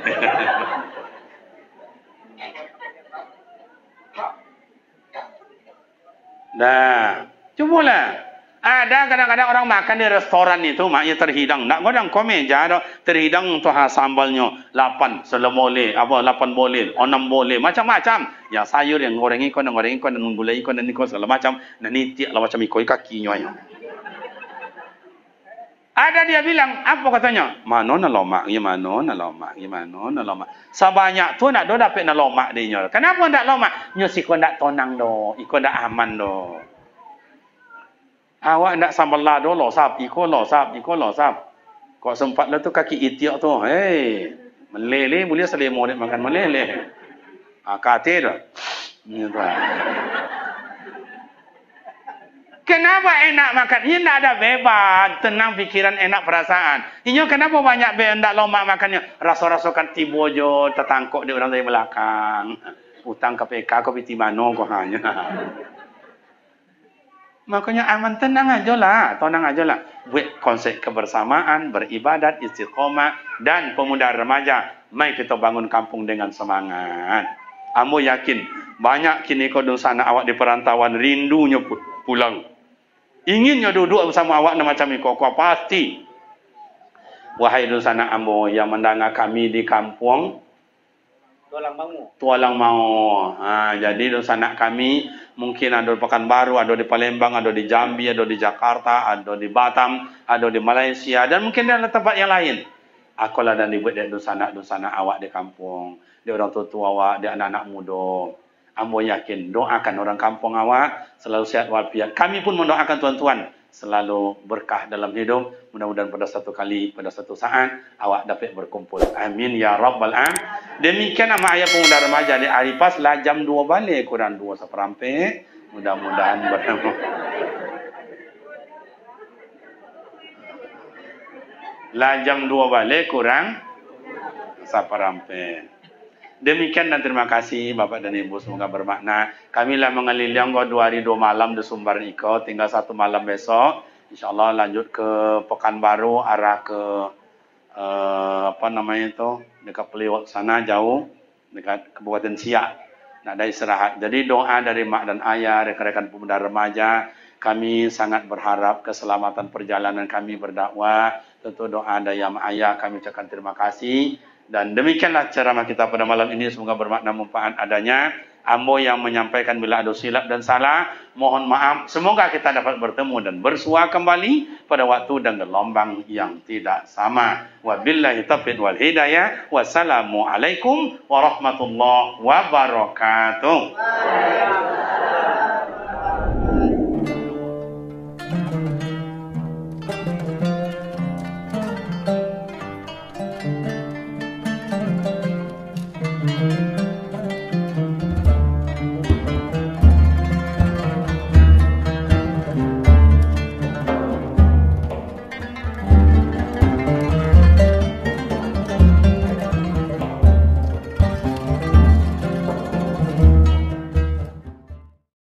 Dah, cubalah. Ada kadang-kadang orang makan di restoran itu maknya terhidang. Nak godang komeja dah terhidang tu sambalnya 8 boleh, 8 boleh, 6 boleh, macam-macam. Yang sayur yang goreng ikan dan gulai ikan dan segala macam. Dan ni tiak lah macam ikoi kakinya. Ada dia bilang, apa katanya? Mano na lomak, gimana na lomak. Sebanyak tu nak do dapat na lomak dia. Kenapa ndak lomak? Nyo si ko ndak tonang do, iko ndak aman do. Awak ndak sambal lado losap, iko losap. Kok sempat lah tu kaki itiak tu. Meleleh boleh selemo dia makan meleleh. Kate dah. Ni tu. Kenapa enak makan? Ini tidak ada bebas, tenang pikiran, enak perasaan. Ini kenapa banyak ndak lomak makannya? Rasa-rasakan tibo jo, tertangkuk di orang dari belakang. Utang KPK, kau piti mano kau hanya. Makanya aman tenang aja lah. Buat konsep kebersamaan, beribadat, istiqomah, dan pemuda remaja. Mari kita bangun kampung dengan semangat. Ambo yakin, banyak kini kau di sana awak di perantauan rindunya pulang. Inginnya duduk bersama awak macam ini, kau pasti. Wahai di sana ambo yang mendengar kami di kampung, Tualang mau. Jadi di sana kami mungkin ada di Pekanbaru, ada di Palembang, ada di Jambi, ada di Jakarta, ada di Batam, ada di Malaysia, dan mungkin ada tempat yang lain. Akulah dan dibuat di sana awak di kampung, di orang tua awak, di anak-anak muda. Ambo yakin doakan orang kampung awak selalu sehat walafiat. Kami pun mendoakan tuan-tuan selalu berkah dalam hidup. Mudah-mudahan pada satu kali, pada satu saat awak dapat berkumpul. Amin ya rabbal alamin. Demikian nama ayah pemuda remaja di Aripas lah jam 2 balik kurang 2 seperampe. Mudah-mudahan bertemu. Lah jam 2 balik kurang seperampe. Demikian dan terima kasih Bapak dan Ibu, semoga bermakna. Kami lah mengaliliang 2 hari 2 malam di Sumbar Iko, tinggal 1 malam besok. InsyaAllah lanjut ke Pekanbaru, arah ke dekat Peliwat sana jauh, dekat Kabupaten Siak. Nak ada istirahat. Jadi doa dari mak dan ayah, rekan-rekan pemuda remaja, kami sangat berharap keselamatan perjalanan kami berdakwah. Tentu doa dari mak ayah kami ucapkan terima kasih. Dan demikianlah ceramah kita pada malam ini, semoga bermakna manfaat adanya. Ambo yang menyampaikan bila ada silap dan salah, mohon maaf. Semoga kita dapat bertemu dan bersua kembali pada waktu dan gelombang yang tidak sama. Wabillahi taufiq wal hidayah. Wassalamualaikum warahmatullahi wabarakatuh.